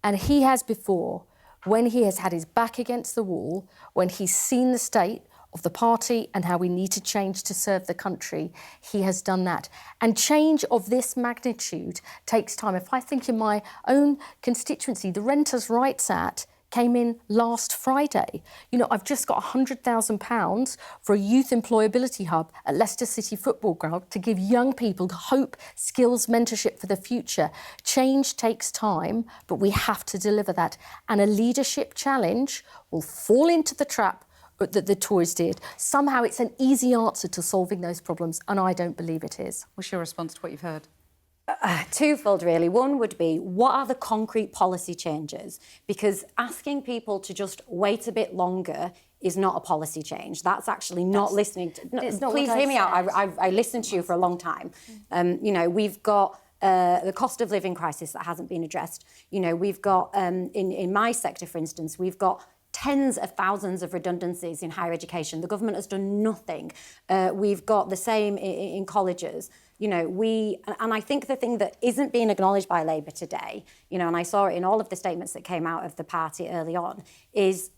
And he has before, when he has had his back against the wall, when he's seen the state of the party and how we need to change to serve the country, he has done that. And change of this magnitude takes time. If I think in my own constituency, the Renters' Rights Act came in last Friday. You know, I've just got £100,000 for a youth employability hub at Leicester City Football Ground to give young people hope, skills, mentorship for the future. Change takes time, but we have to deliver that. And a leadership challenge will fall into the trap that the Tories did. Somehow it's an easy answer to solving those problems, and I don't believe it is. What's your response to what you've heard? Twofold, really. One would be, what are the concrete policy changes? Because asking people to just wait a bit longer is not a policy change. That's actually not listening to... No, please hear me out. I listened to you for a long time. You know, we've got the cost of living crisis that hasn't been addressed. You know, we've got, in my sector, for instance, we've got tens of thousands of redundancies in higher education. The government has done nothing. We've got the same in colleges. You know, and I think the thing that isn't being acknowledged by Labour today, you know, and I saw it in all of the statements that came out of the party early on, is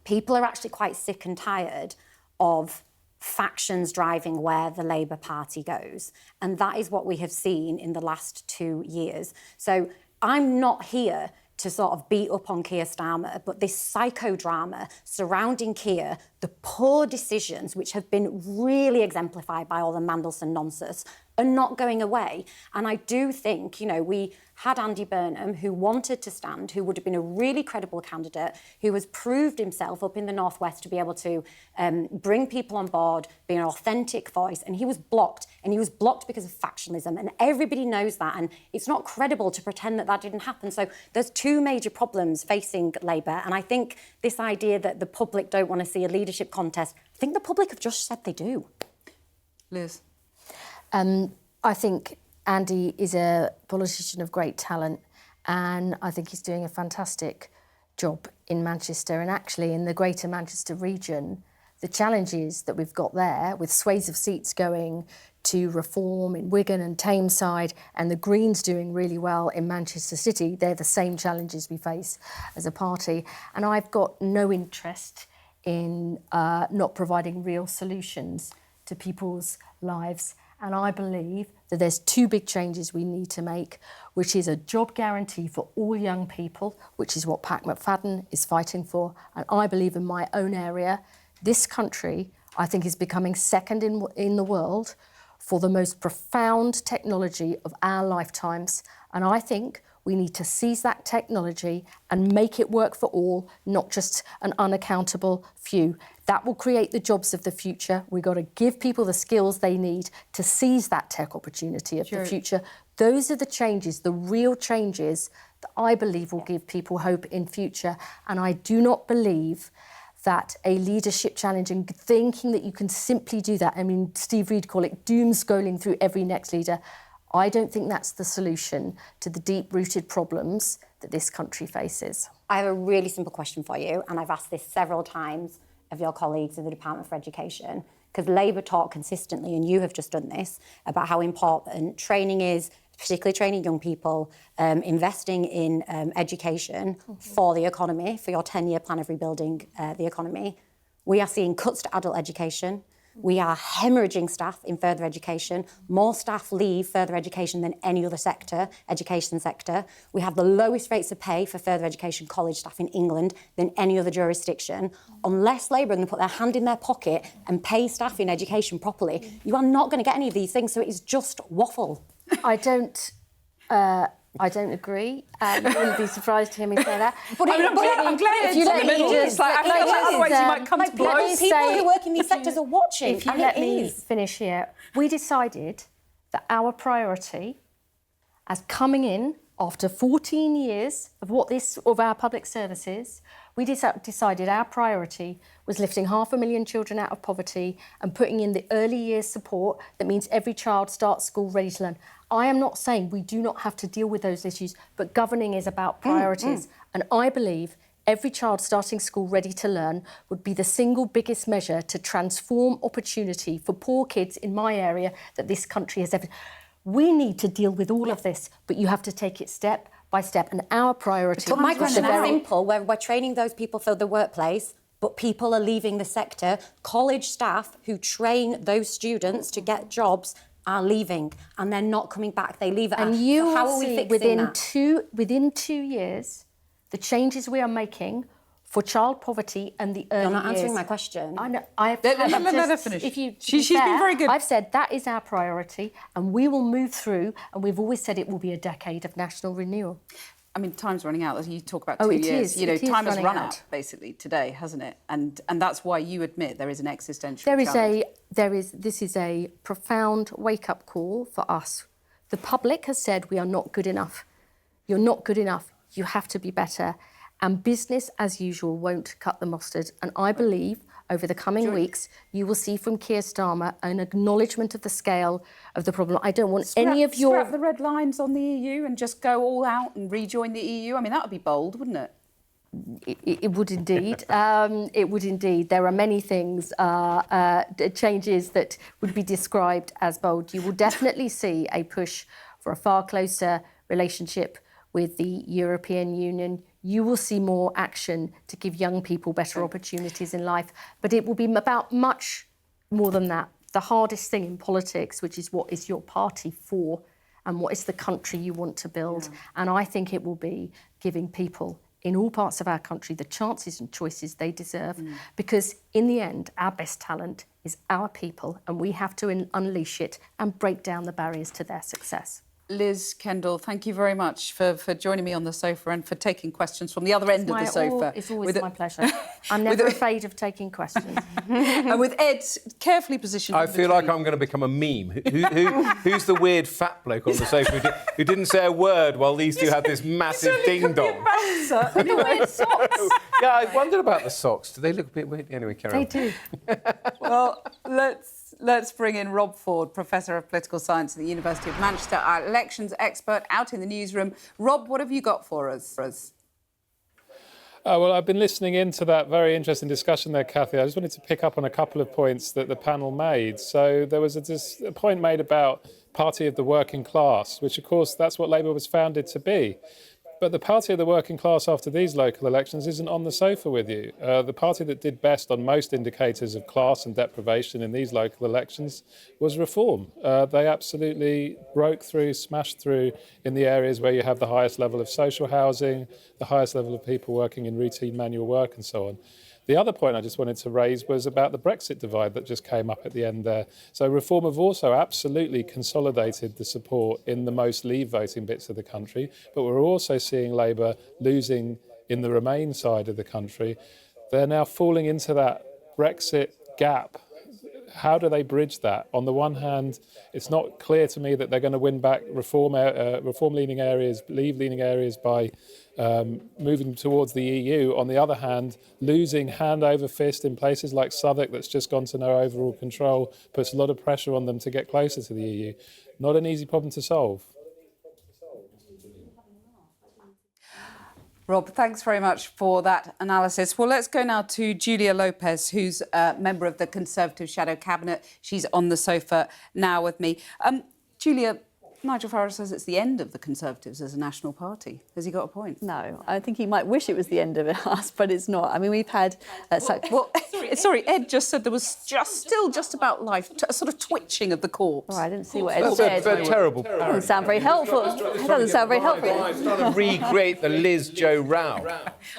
people are actually quite sick and tired of factions driving where the Labour Party goes. And that is what we have seen in the last 2 years. So I'm not here to sort of beat up on Keir Starmer, but this psychodrama surrounding Keir, the poor decisions which have been really exemplified by all the Mandelson nonsense, are not going away. And I do think, you know, we had Andy Burnham, who wanted to stand, who would have been a really credible candidate, who has proved himself up in the North West to be able to bring people on board, be an authentic voice, and he was blocked. And he was blocked because of factionalism, and everybody knows that, and it's not credible to pretend that that didn't happen. So there's two major problems facing Labour, and I think this idea that the public don't want to see a leadership contest, I think the public have just said they do. Liz? I think Andy is a politician of great talent, and I think he's doing a fantastic job in Manchester, and actually in the Greater Manchester region. The challenges that we've got there, with swathes of seats going to Reform in Wigan and Tameside, and the Greens doing really well in Manchester City, they're the same challenges we face as a party. And I've got no interest in not providing real solutions to people's lives. And I believe that there's two big changes we need to make, which is a job guarantee for all young people, which is what Pat McFadden is fighting for. And I believe in my own area, this country, I think, is becoming second in the world for the most profound technology of our lifetimes. And I think we need to seize that technology and make it work for all, not just an unaccountable few. That will create the jobs of the future. We've got to give people the skills they need to seize that tech opportunity of the future. Those are the changes, the real changes that I believe will give people hope in future. And I do not believe that a leadership challenge and thinking that you can simply do that. I mean, Steve Reed called it doom scrolling through every next leader. I don't think that's the solution to the deep-rooted problems that this country faces. I have a really simple question for you, and I've asked this several times of your colleagues in the Department for Education, because Labour talk consistently, and you have just done this, about how important training is, particularly training young people, investing in education for the economy, for your 10-year plan of rebuilding the economy. We are seeing cuts to adult education. We are hemorrhaging staff in further education. More staff leave further education than any other sector, education sector. We have the lowest rates of pay for further education college staff in England than any other jurisdiction. Unless Labour are going to put their hand in their pocket and pay staff in education properly, you are not going to get any of these things, so it is just waffle. I don't I don't agree. You wouldn't be surprised to hear me say that. But I'm glad if you let me just, otherwise you might come to blows. People who work in these sectors are watching. If you let me finish here, we decided that our priority, as coming in after 14 years of our public services, we decided our priority was lifting 500,000 children out of poverty and putting in the early years support that means every child starts school ready to learn. I am not saying we do not have to deal with those issues, but governing is about priorities. And I believe every child starting school ready to learn would be the single biggest measure to transform opportunity for poor kids in my area that this country has ever. We need to deal with all of this, but you have to take it step by step. And our priority... But my question is simple. We're training those people for the workplace, but people are leaving the sector. College staff who train those students to get jobs are leaving, and they're not coming back. They leave it. And you so how will are we see fixing within 2 years, the changes we are making for child poverty and the early years. You're not answering my question. I know. Let her finish. She's been very good. I've said that is our priority, and we will move through. And we've always said it will be a decade of national renewal. I mean, time's running out. You talk about 2 years. Time has run out basically today, hasn't it? And that's why you admit there is an existential challenge. This is a profound wake-up call for us. The public has said we are not good enough. You're not good enough. You have to be better. And business as usual won't cut the mustard. And I believe over the coming weeks, you will see from Keir Starmer an acknowledgement of the scale of the problem. I don't want any of your... Scrap the red lines on the EU and just go all out and rejoin the EU. I mean, that would be bold, wouldn't it? It would indeed. It would indeed. There are many things, changes that would be described as bold. You will definitely see a push for a far closer relationship with the European Union. You will see more action to give young people better opportunities in life. But it will be about much more than that. The hardest thing in politics, which is what is your party for and what is the country you want to build. Yeah. And I think it will be giving people in all parts of our country the chances and choices they deserve. Because in the end, our best talent is our people, and we have to unleash it and break down the barriers to their success. Liz Kendall, thank you very much for joining me on the sofa and for taking questions from the other end of the sofa. It's always my pleasure. I'm never afraid of taking questions. And with Ed carefully positioned... I feel like I'm going to become a meme. Who's the weird fat bloke on the sofa who didn't say a word while these two had this massive ding-dong? And the weird socks. Yeah, I wondered about the socks. Do they look a bit weird? Anyway, carry on. They do. Well, let's bring in Rob Ford, Professor of Political Science at the University of Manchester, our elections expert out in the newsroom. Rob, what have you got for us? Well, I've been listening into that very interesting discussion there, Cathy. I just wanted to pick up on a couple of points that the panel made. So there was a point made about party of the working class, which, of course, that's what Labour was founded to be. But the party of the working class after these local elections isn't on the sofa with you. The party that did best on most indicators of class and deprivation in these local elections was Reform. They absolutely broke through, smashed through in the areas where you have the highest level of social housing, the highest level of people working in routine manual work and so on. The other point I just wanted to raise was about the Brexit divide that just came up at the end there. So Reform have also absolutely consolidated the support in the most Leave voting bits of the country, but we're also seeing Labour losing in the Remain side of the country. They're now falling into that Brexit gap. How do they bridge that? On the one hand, it's not clear to me that they're going to win back reform-leaning areas, Leave-leaning areas by moving towards the EU. On the other hand, losing hand over fist in places like Southwark that's just gone to no overall control puts a lot of pressure on them to get closer to the EU. Not an easy problem to solve. Rob, thanks very much for that analysis. Well, let's go now to Julia Lopez, who's a member of the Conservative Shadow Cabinet. She's on the sofa now with me. Julia, Nigel Farage says it's the end of the Conservatives as a national party. Has he got a point? No, I think he might wish it was the end of us, but it's not. I mean, we've had... Sorry, Ed just said there was still just about life, a sort of twitching of the corpse. Oh, I didn't see what Ed said. That's a terrible It doesn't sound very helpful. It doesn't sound very helpful. It's trying to recreate the Liz-Jo row.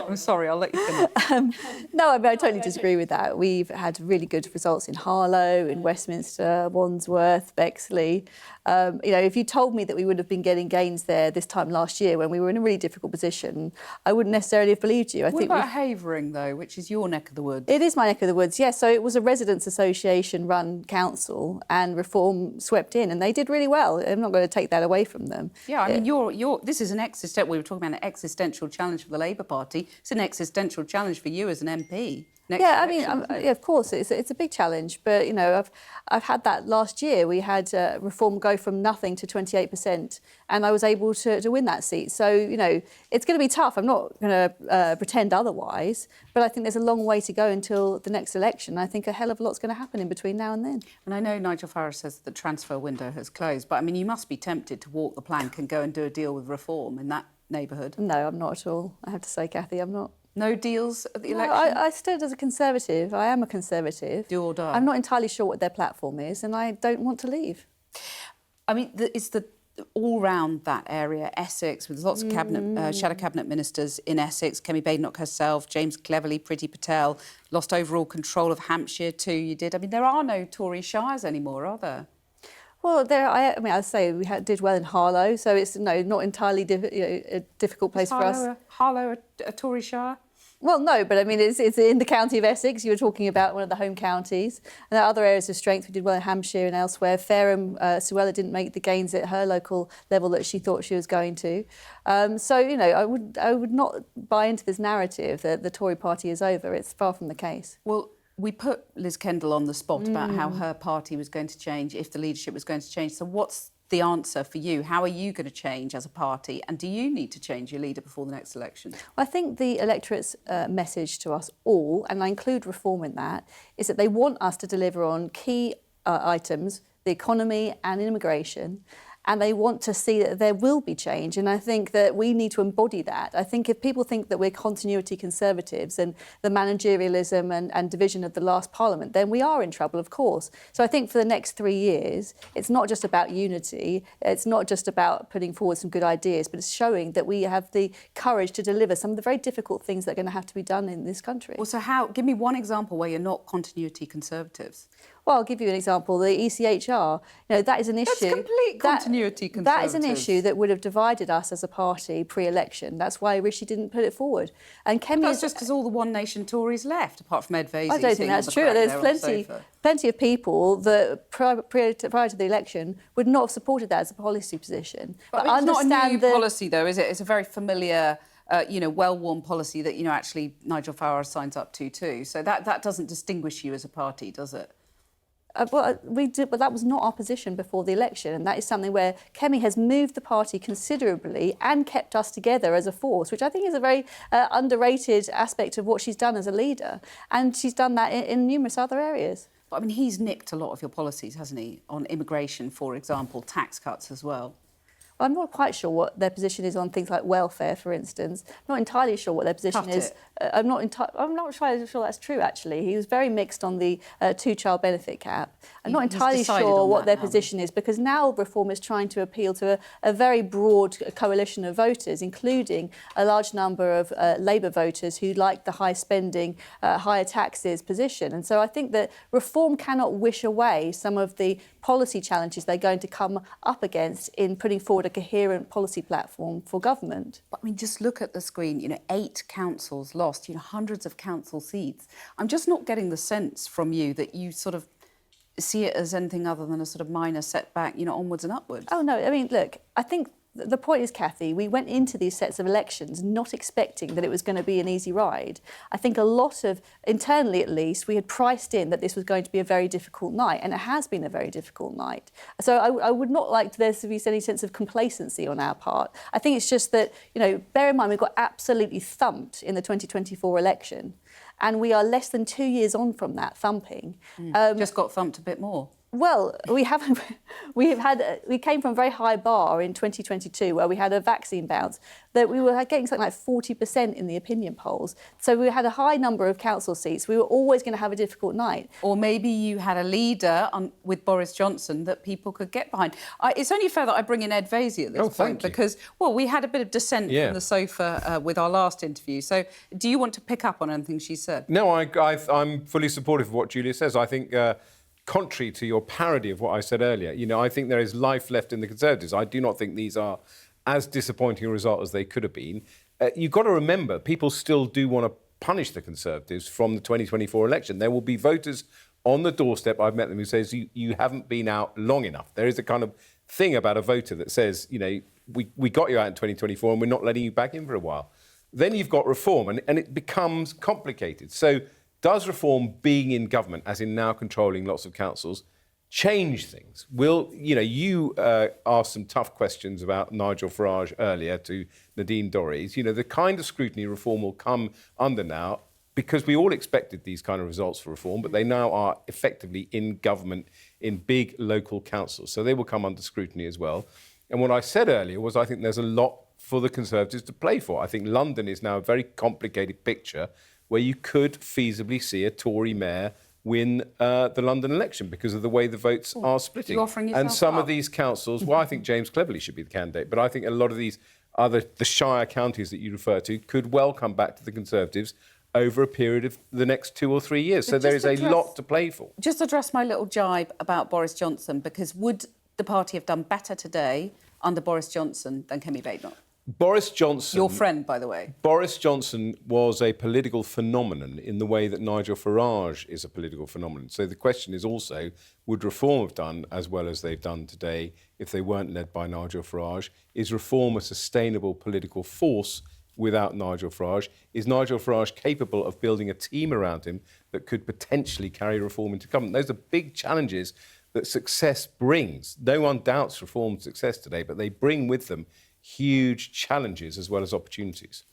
I'm sorry, I'll let you finish. No, I mean, I totally disagree with that. We've had really good results in Harlow, in Westminster, Wandsworth, Bexley. If you told me that we would have been getting gains there this time last year when we were in a really difficult position, I wouldn't necessarily have believed you. What about Havering, though, which is your neck of the woods? It is my neck of the woods, yes. So it was a residents' association-run council, and Reform swept in, and they did really well. I'm not going to take that away from them. Yeah, I mean, this is we were talking about an existential challenge for the Labour Party. It's an existential challenge for you as an MP. Of course, it's a big challenge. But, I've had that last year. We had Reform go from nothing to 28%, and I was able to win that seat. So, it's going to be tough. I'm not going to pretend otherwise. But I think there's a long way to go until the next election. I think a hell of a lot's going to happen in between now and then. And I know Nigel Farage says the transfer window has closed. But, I mean, you must be tempted to walk the plank and go and do a deal with Reform in that neighbourhood. No, I'm not at all. I have to say, Cathy, I'm not. No deals at the election? I stood as a Conservative. I am a Conservative. Do or die? I'm not entirely sure what their platform is, and I don't want to leave. I mean, it's the all round that area, Essex, with lots of shadow cabinet ministers in Essex, Kemi Badenoch herself, James Cleverly, Priti Patel, lost overall control of Hampshire too, you did. I mean, there are no Tory shires anymore, are there? Well, I'd say we did well in Harlow, so it's not entirely a difficult place for us. Harlow a Tory shire? Well, no, but I mean, it's in the county of Essex. You were talking about one of the home counties. And there are other areas of strength. We did well in Hampshire and elsewhere. Fareham, Suella didn't make the gains at her local level that she thought she was going to. I would not buy into this narrative that the Tory party is over. It's far from the case. Well, we put Liz Kendall on the spot about how her party was going to change, if the leadership was going to change. So what's the answer for you? How are you going to change as a party? And do you need to change your leader before the next election? Well, I think the electorate's message to us all, and I include Reform in that, is that they want us to deliver on key items, the economy and immigration, and they want to see that there will be change. And I think that we need to embody that. I think if people think that we're continuity Conservatives and the managerialism and division of the last Parliament, then we are in trouble, of course. So I think for the next 3 years, it's not just about unity, it's not just about putting forward some good ideas, but it's showing that we have the courage to deliver some of the very difficult things that are going to have to be done in this country. Well, so give me one example where you're not continuity Conservatives. Well, I'll give you an example. The ECHR, that is an issue. That's complete continuity Conservatives. That is an issue that would have divided us as a party pre-election. That's why Rishi didn't put it forward. And that's just because all the One Nation Tories left, apart from Ed Vaizey. I don't think that's true. There's plenty of people that prior to the election would not have supported that as a policy position. But it's not a new policy, though, is it? It's a very familiar, well-worn policy that, actually Nigel Farage signs up to too. So that doesn't distinguish you as a party, does it? We did, but that was not our position before the election, and that is something where Kemi has moved the party considerably and kept us together as a force, which I think is a very underrated aspect of what she's done as a leader, and she's done that in numerous other areas. But I mean, he's nicked a lot of your policies, hasn't he? On immigration, for example, tax cuts as well. I'm not quite sure what their position is on things like welfare, for instance. I'm not entirely sure what their position is. I'm not entirely sure that's true, actually. He was very mixed on the two-child benefit cap. I'm not entirely sure what their position is, because now Reform is trying to appeal to a very broad coalition of voters, including a large number of Labour voters who like the high-spending, higher taxes position. And so I think that Reform cannot wish away some of the policy challenges they're going to come up against in putting forward a coherent policy platform for government. But I mean, just look at the screen, 8 councils lost, hundreds of council seats. I'm just not getting the sense from you that you sort of see it as anything other than a sort of minor setback, onwards and upwards. Oh, no, I mean, look, I think the point is, Cathy, we went into these sets of elections not expecting that it was going to be an easy ride. I think a lot of, internally at least, we had priced in that this was going to be a very difficult night, and it has been a very difficult night. So I would not like there to be any sense of complacency on our part. I think it's just that, bear in mind, we got absolutely thumped in the 2024 election, and we are less than 2 years on from that thumping. Just got thumped a bit more. Well, we came from a very high bar in 2022 where we had a vaccine bounce that we were getting something like 40% in the opinion polls. So we had a high number of council seats. We were always going to have a difficult night. Or maybe you had a leader with Boris Johnson that people could get behind. It's only fair that I bring in Ed Vaizey at this point because, we had a bit of dissent from the sofa with our last interview. So do you want to pick up on anything she said? No, I'm fully supportive of what Julia says. I think contrary to your parody of what I said earlier, I think there is life left in the Conservatives. I do not think these are as disappointing a result as they could have been. You've got to remember, people still do want to punish the Conservatives from the 2024 election. There will be voters on the doorstep, I've met them, who says you haven't been out long enough. There is a kind of thing about a voter that says, we got you out in 2024 and we're not letting you back in for a while. Then you've got reform, and it becomes complicated. So does reform, being in government, as in now controlling lots of councils, change things? You asked some tough questions about Nigel Farage earlier to Nadine Dorries. The kind of scrutiny reform will come under now, because we all expected these kind of results for reform, but they now are effectively in government in big local councils. So they will come under scrutiny as well. And what I said earlier was I think there's a lot for the Conservatives to play for. I think London is now a very complicated picture where you could feasibly see a Tory mayor win the London election because of the way the votes are splitting. You're offering yourself and some up. of these councils, well, I think James Cleverly should be the candidate, but I think a lot of these the shire counties that you refer to could well come back to the Conservatives over a period of the next 2 or 3 years. So there is a lot to play for. Just address my little jibe about Boris Johnson, because would the party have done better today under Boris Johnson than Kemi Badenoch? Boris Johnson... Your friend, by the way. Boris Johnson was a political phenomenon in the way that Nigel Farage is a political phenomenon. So the question is also, would Reform have done as well as they've done today if they weren't led by Nigel Farage? Is Reform a sustainable political force without Nigel Farage? Is Nigel Farage capable of building a team around him that could potentially carry Reform into government? Those are big challenges that success brings. No one doubts Reform's success today, but they bring with them huge challenges as well as opportunities.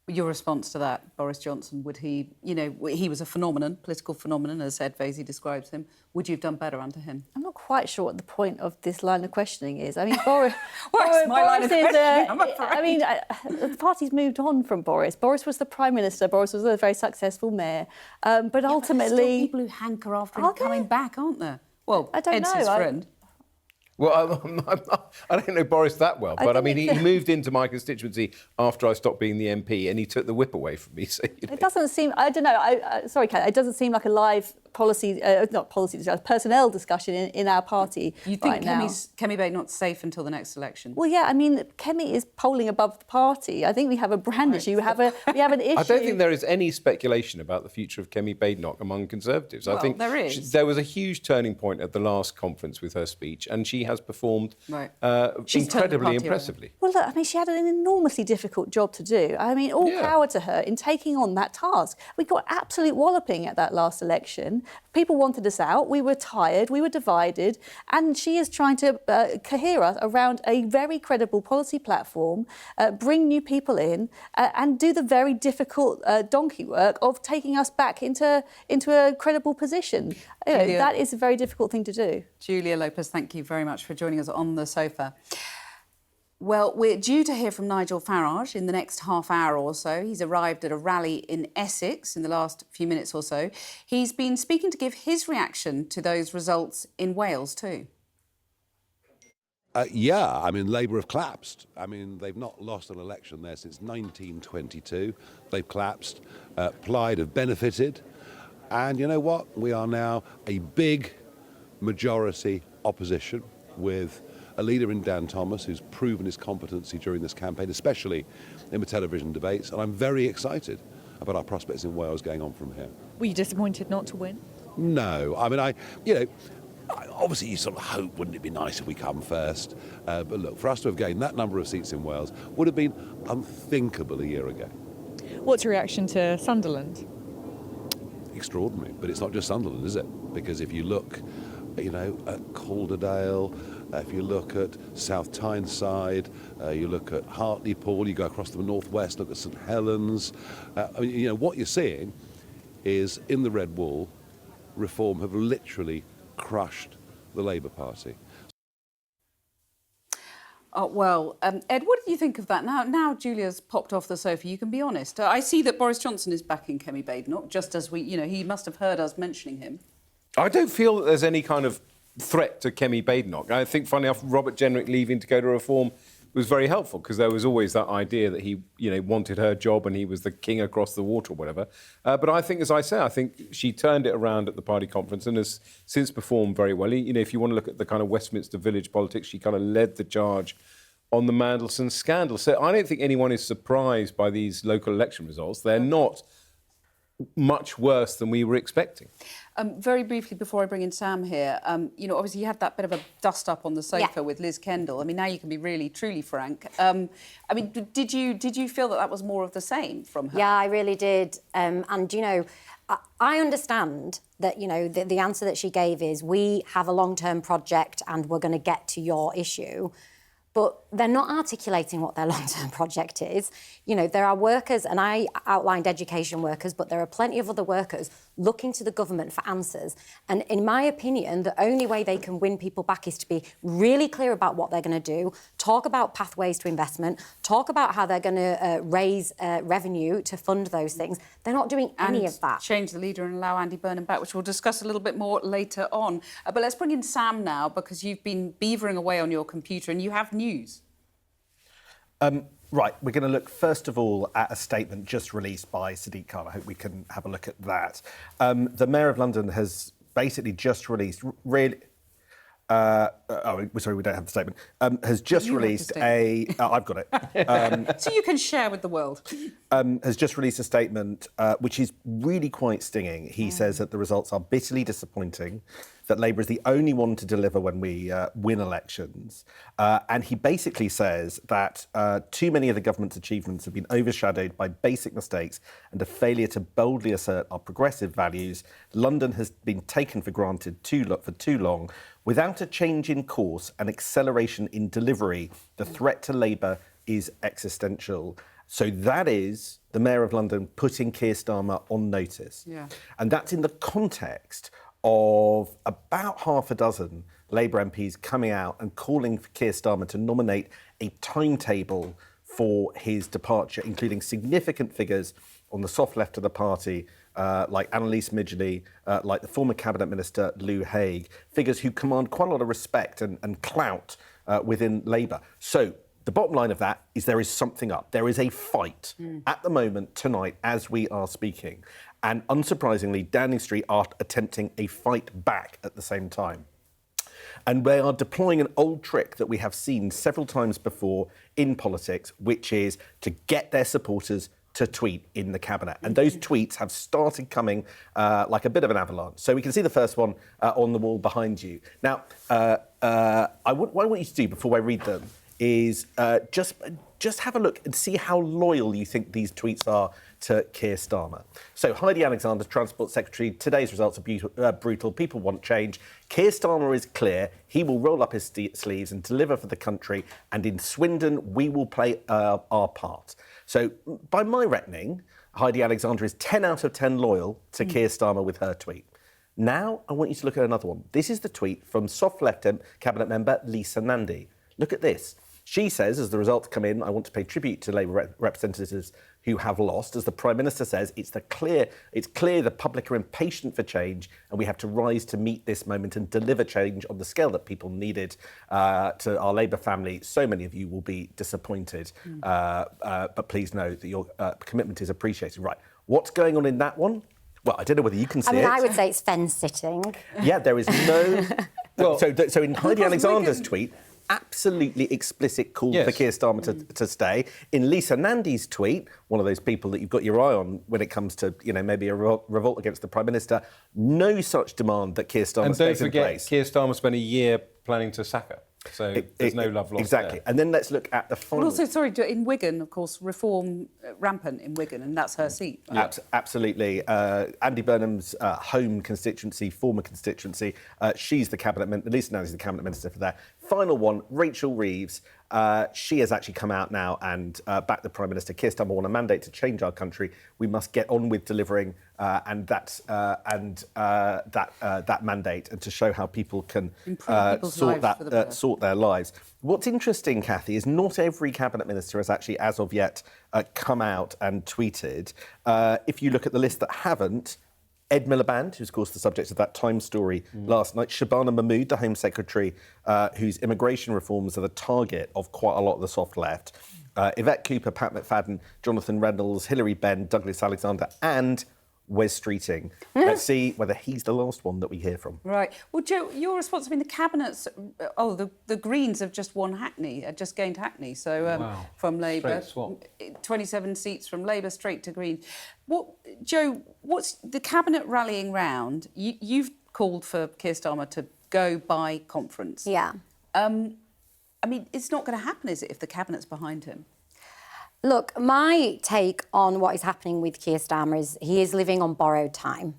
Your response to that, Boris Johnson, would he, he was a phenomenon, political phenomenon, as Ed Vasey describes him. Would you have done better under him? I'm not quite sure what the point of this line of questioning is. I mean, Boris... the party's moved on from Boris. Boris was the Prime Minister. Boris was a very successful mayor. But ultimately... There's still people who hanker after him coming back, aren't there? Well, I don't Ed's know. his friend. Well, I don't know Boris that well, but I mean, he moved into my constituency after I stopped being the MP, and he took the whip away from me. So, It doesn't seem... I don't know. Sorry, Kat, it doesn't seem like a live personnel discussion in our party. You think right now. Kemi Badenoch's safe until the next election? Well, yeah, I mean, Kemi is polling above the party. I think we have a brand issue. We have an issue. I don't think there is any speculation about the future of Kemi Badenoch among Conservatives. Well, I think there is. There was a huge turning point at the last conference with her speech, and she has performed incredibly impressively. Well, look, I mean, she had an enormously difficult job to do. I mean, all power to her in taking on that task. We got absolute walloping at that last election. People wanted us out. We were tired. We were divided. And she is trying to cohere us around a very credible policy platform, bring new people in, and do the very difficult donkey work of taking us back into a credible position. That is a very difficult thing to do. Julia Lopez, thank you very much for joining us on the sofa. Well, we're due to hear from Nigel Farage in the next half hour or so. He's arrived at a rally in Essex in the last few minutes or so. He's been speaking to give his reaction to those results in Wales too. I mean, Labour have collapsed. I mean, they've not lost an election there since 1922. They've collapsed. Plaid have benefited. And you know what? We are now a big majority opposition with a leader in Dan Thomas who's proven his competency during this campaign, especially in the television debates. And I'm very excited about our prospects in Wales going on from here. Were you disappointed not to win? No. I mean, obviously you sort of hope, wouldn't it be nice if we come first? But look, for us to have gained that number of seats in Wales would have been unthinkable a year ago. What's your reaction to Sunderland? Extraordinary. But it's not just Sunderland, is it? Because if you look, at Calderdale, if you look at South Tyneside, you look at Hartlepool, you go across the northwest, look at St Helens. What you're seeing is in the Red Wall, Reform have literally crushed the Labour Party. Ed, what do you think of that? Now Julia's popped off the sofa, you can be honest. I see that Boris Johnson is backing Kemi Badenoch, just as he must have heard us mentioning him. I don't feel that there's any kind of threat to Kemi Badenoch. I think, funny enough, Robert Jenrick leaving to go to Reform was very helpful, because there was always that idea that he, wanted her job and he was the king across the water or whatever. But I think, as I say, I think she turned it around at the party conference and has since performed very well. If you want to look at the kind of Westminster village politics, she kind of led the charge on the Mandelson scandal. So I don't think anyone is surprised by these local election results. They're not much worse than we were expecting. Very briefly, before I bring in Sam here, obviously you had that bit of a dust-up on the sofa with Liz Kendall. I mean, now you can be really, truly frank. Did you feel that was more of the same from her? Yeah, I really did. I understand that, the answer that she gave is, we have a long-term project and we're going to get to your issue. But they're not articulating what their long-term project is. There are workers, and I outlined education workers, but there are plenty of other workers looking to the government for answers. And in my opinion, the only way they can win people back is to be really clear about what they're going to do, talk about pathways to investment, talk about how they're going to raise revenue to fund those things. They're not doing any of that. Change the leader and allow Andy Burnham back, which we'll discuss a little bit more later on. But let's bring in Sam now, because you've been beavering away on your computer and you have news. Right, we're going to look first of all at a statement just released by Sadiq Khan. I hope we can have a look at that. The Mayor of London has basically just released sorry, we don't have the statement. Has just released I've got it. So you can share with the world. Has just released a statement which is really quite stinging. He says that the results are bitterly disappointing, that Labour is the only one to deliver when we win elections. And he basically says that too many of the government's achievements have been overshadowed by basic mistakes and a failure to boldly assert our progressive values. London has been taken for granted for too long. Without a change in course and acceleration in delivery, the threat to Labour is existential. So that is the Mayor of London putting Keir Starmer on notice. Yeah. And that's in the context of about half a dozen Labour MPs coming out and calling for Keir Starmer to nominate a timetable for his departure, including significant figures on the soft left of the party, like Annalise Midgley, like the former Cabinet Minister Lou Haig, figures who command quite a lot of respect and clout within Labour. So the bottom line of that is there is something up. There is a fight at the moment, tonight, as we are speaking. And unsurprisingly, Downing Street are attempting a fight back at the same time. And they are deploying an old trick that we have seen several times before in politics, which is to get their supporters to tweet in the cabinet. And those tweets have started coming like a bit of an avalanche. So we can see the first one on the wall behind you. Now, what I want you to do before I read them is just have a look and see how loyal you think these tweets are to Keir Starmer. So Heidi Alexander, Transport Secretary, today's results are brutal. People want change. Keir Starmer is clear. He will roll up his sleeves and deliver for the country. And in Swindon, we will play our part. So by my reckoning, Heidi Alexander is 10 out of 10 loyal to Keir Starmer with her tweet. Now, I want you to look at another one. This is the tweet from soft left Cabinet member Lisa Nandy. Look at this. She says, as the results come in, I want to pay tribute to Labour representatives who have lost. As the Prime Minister says, it's clear the public are impatient for change and we have to rise to meet this moment and deliver change on the scale that people needed. To our Labour family, so many of you will be disappointed. But please know that your commitment is appreciated. Right, what's going on in that one? Well, I don't know whether you can see it. I would say it's fence-sitting. Yeah, there is no... So in Heidi Alexander's tweet, absolutely explicit call for Keir Starmer to stay. In Lisa Nandy's tweet, one of those people that you've got your eye on when it comes to, maybe a revolt against the Prime Minister, no such demand that Keir Starmer stays in place. And don't forget, Keir Starmer spent a year planning to sack her. So there's no love lost Exactly. there. And then let's look at the final... But also, in Wigan, of course, reform rampant in Wigan, and that's her seat. Right? Absolutely. Andy Burnham's home constituency, former constituency, she's the Lisa Nandy's the Cabinet Minister for that. Final one, Rachel Reeves. She has actually come out now and backed the Prime Minister. Keir Starmer won a mandate to change our country. We must get on with delivering that mandate, and to show how people can sort their lives. What's interesting, Cathy, is not every Cabinet Minister has actually, as of yet, come out and tweeted. If you look at the list that haven't, Ed Miliband, who's of course the subject of that Times story last night, Shabana Mahmood, the Home Secretary, whose immigration reforms are the target of quite a lot of the soft left, Yvette Cooper, Pat McFadden, Jonathan Reynolds, Hilary Benn, Douglas Alexander and Wes Streeting. Let's see whether he's the last one that we hear from. Right. Well, Joe, your response, I mean, the Cabinet's... the Greens have just won Hackney, just gained Hackney, so from Labour. 27 seats from Labour straight to Greens. Joe, what's the Cabinet rallying round? You've called for Keir Starmer to go by conference. Yeah. I mean, it's not going to happen, is it, if the Cabinet's behind him? Look, my take on what is happening with Keir Starmer is he is living on borrowed time.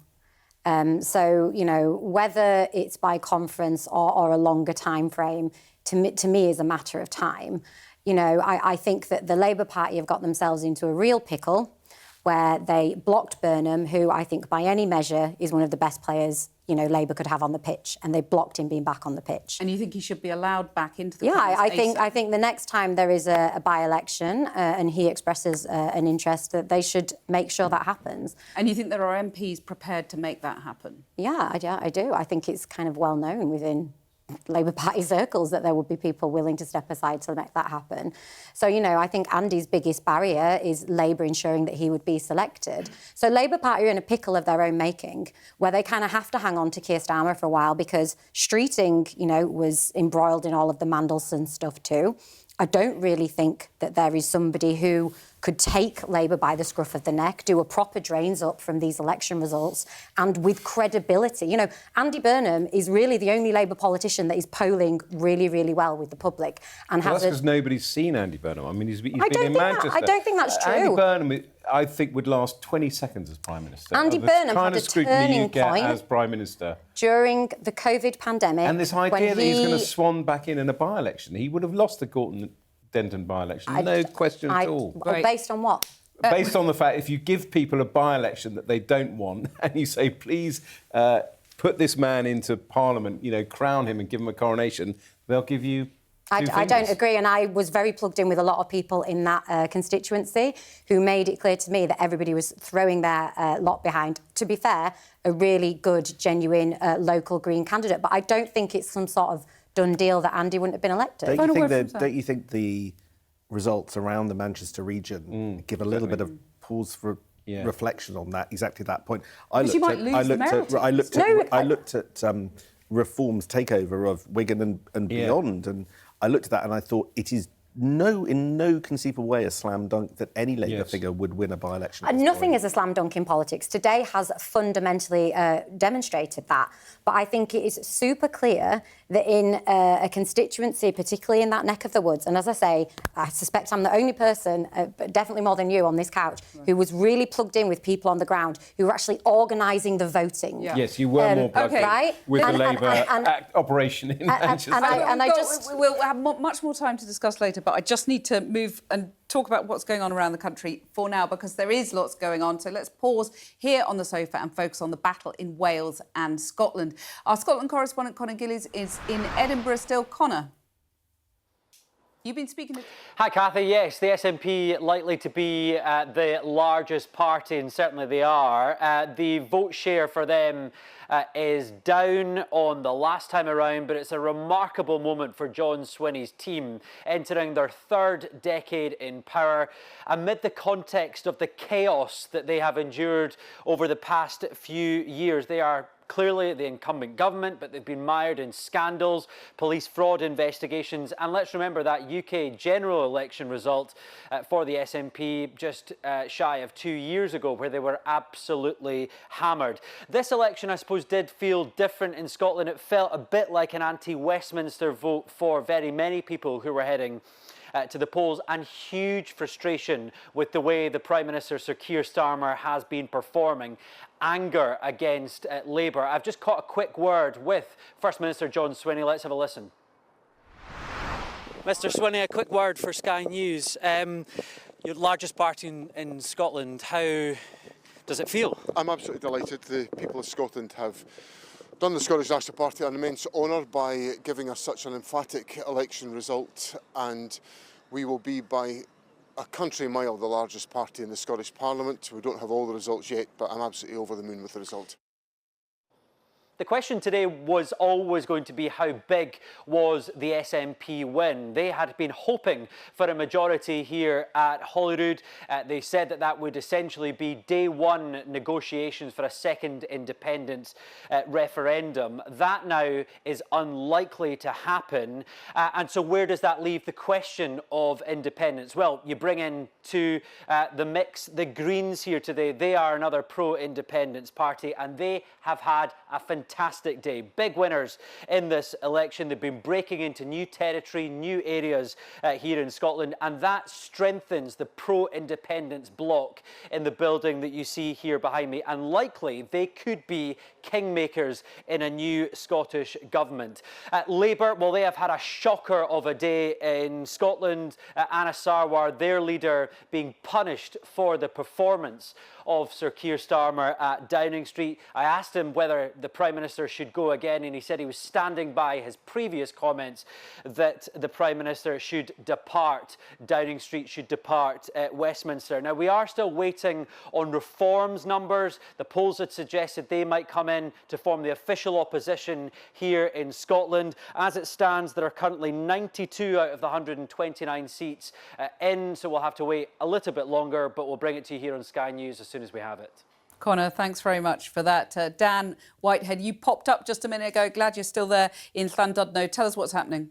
So, you know, whether it's by conference or a longer time frame, to me is a matter of time. You know, I think that the Labour Party have got themselves into a real pickle where they blocked Burnham, who I think by any measure is one of the best players, you know, Labour could have on the pitch, and they blocked him being back on the pitch. And you think he should be allowed back into the... Yeah, I think the next time there is a by-election and he expresses an interest, that they should make sure that happens. And you think there are MPs prepared to make that happen? Yeah, I do. I think it's kind of well known within Labour Party circles that there would be people willing to step aside to make that happen. So, you know, I think Andy's biggest barrier is Labour ensuring that he would be selected. So Labour Party are in a pickle of their own making, where they kind of have to hang on to Keir Starmer for a while because Streeting, you know, was embroiled in all of the Mandelson stuff too. I don't really think that there is somebody who could take Labour by the scruff of the neck, do a proper drains up from these election results, and with credibility. You know, Andy Burnham is really the only Labour politician that is polling really, really well with the public. And that's because nobody's seen Andy Burnham. I mean, he's been in Manchester. I don't think that's true. Andy Burnham, I think, would last 20 seconds as Prime Minister. Andy Burnham had a turning point as Prime Minister during the COVID pandemic. And this idea that he's going to swan back in a by-election, he would have lost the Gorton Denton by-election, no question at all. Based on what? Based on the fact if you give people a by-election that they don't want and you say, please put this man into Parliament, you know, crown him and give him a coronation, they'll give you I don't agree, and I was very plugged in with a lot of people in that constituency who made it clear to me that everybody was throwing their lot behind, to be fair, a really good, genuine local Green candidate. But I don't think it's some sort of done deal that Andy wouldn't have been elected. Don't you think the results around the Manchester region give a little bit of pause for reflection on that, exactly that point? I looked at Reform's takeover of Wigan and beyond, and I looked at that and I thought it is in no conceivable way a slam dunk that any Labour figure would win a by-election. Nothing is a slam dunk in politics. Today has fundamentally demonstrated that. But I think it is super clear that in a constituency, particularly in that neck of the woods, and as I say, I suspect I'm the only person, but definitely more than you on this couch, who was really plugged in with people on the ground who were actually organising the voting. Yes, you were more plugged in with the Labour operation in Manchester. We'll have much more time to discuss later, but I just need to move and talk about what's going on around the country for now, because there is lots going on. So let's pause here on the sofa and focus on the battle in Wales and Scotland. Our Scotland correspondent, Conor Gillies, is in Edinburgh still. Conor, you've been speaking to... Hi, Cathy. Yes, the SNP likely to be the largest party, and certainly they are. The vote share for them is down on the last time around, but it's a remarkable moment for John Swinney's team, entering their third decade in power amid the context of the chaos that they have endured over the past few years. They are clearly the incumbent government, but they've been mired in scandals, police fraud investigations, and let's remember that UK general election result for the SNP just shy of 2 years ago, where they were absolutely hammered. This election, I suppose, did feel different in Scotland. It felt a bit like an anti-Westminster vote for very many people who were heading to the polls, and huge frustration with the way the Prime Minister, Sir Keir Starmer, has been performing. Anger against Labour. I've just caught a quick word with First Minister John Swinney. Let's have a listen. Mr Swinney, a quick word for Sky News. Your largest party in Scotland, how does it feel? I'm absolutely delighted. The people of Scotland have done the Scottish National Party an immense honour by giving us such an emphatic election result, and we will be by a country mile the largest party in the Scottish Parliament. We don't have all the results yet, but I'm absolutely over the moon with the result. The question today was always going to be how big was the SNP win. They had been hoping for a majority here at Holyrood. They said that that would essentially be day one negotiations for a second independence referendum. That now is unlikely to happen. And so where does that leave the question of independence? Well, you bring in to the mix the Greens here today. They are another pro-independence party, and they have had a fantastic day. Big winners in this election. They've been breaking into new territory, new areas here in Scotland, and that strengthens the pro-independence bloc in the building that you see here behind me, and likely they could be kingmakers in a new Scottish government. Labour, well, they have had a shocker of a day in Scotland. Anna Sarwar, their leader, being punished for the performance of Sir Keir Starmer at Downing Street. I asked him whether the Prime Minister should go again, and he said he was standing by his previous comments that the Prime Minister should depart. Downing Street should depart Westminster. Now, we are still waiting on reforms numbers. The polls had suggested they might come in to form the official opposition here in Scotland. As it stands, there are currently 92 out of the 129 seats in, so we'll have to wait a little bit longer, but we'll bring it to you here on Sky News as soon as we have it. Connor, thanks very much for that. Dan Whitehead, you popped up just a minute ago. Glad you're still there in Llandudno. Tell us what's happening.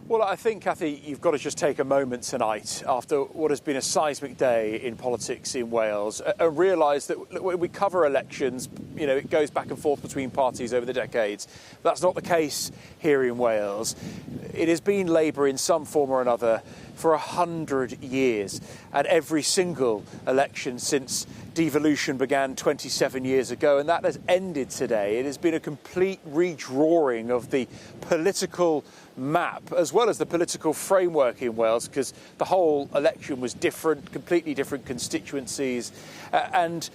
Well, I think, Cathy, you've got to just take a moment tonight after what has been a seismic day in politics in Wales and realise that when we cover elections, you know, it goes back and forth between parties over the decades. That's not the case here in Wales. It has been Labour in some form or another for 100 years, and every single election since devolution began 27 years ago, and that has ended today. It has been a complete redrawing of the political map as well as the political framework in Wales, because the whole election was different, completely different constituencies, and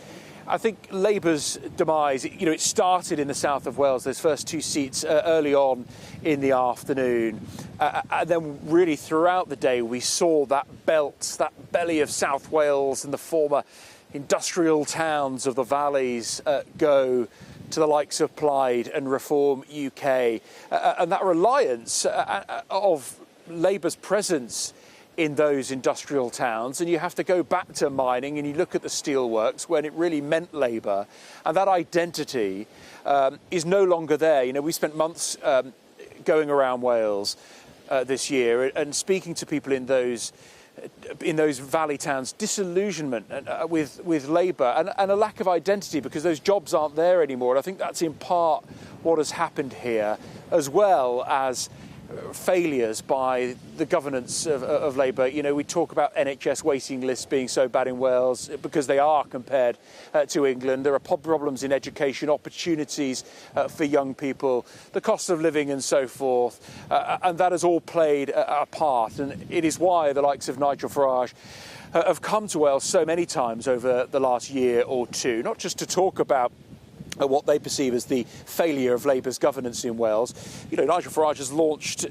I think Labour's demise, you know, it started in the south of Wales, those first two seats early on in the afternoon. And then really throughout the day, we saw that belt, that belly of South Wales and the former industrial towns of the valleys go to the likes of Plaid and Reform UK. And that reliance of Labour's presence in those industrial towns, and you have to go back to mining and you look at the steelworks when it really meant Labour, and that identity is no longer there. You know, we spent months going around Wales this year and speaking to people in those valley towns, disillusionment with Labour and a lack of identity because those jobs aren't there anymore. And I think that's in part what has happened here, as well as failures by the governance of Labour. You know, we talk about NHS waiting lists being so bad in Wales because they are compared to England. There are problems in education, opportunities for young people, the cost of living and so forth, and that has all played a part, and it is why the likes of Nigel Farage have come to Wales so many times over the last year or two, not just to talk about what they perceive as the failure of Labour's governance in Wales. You know, Nigel Farage has launched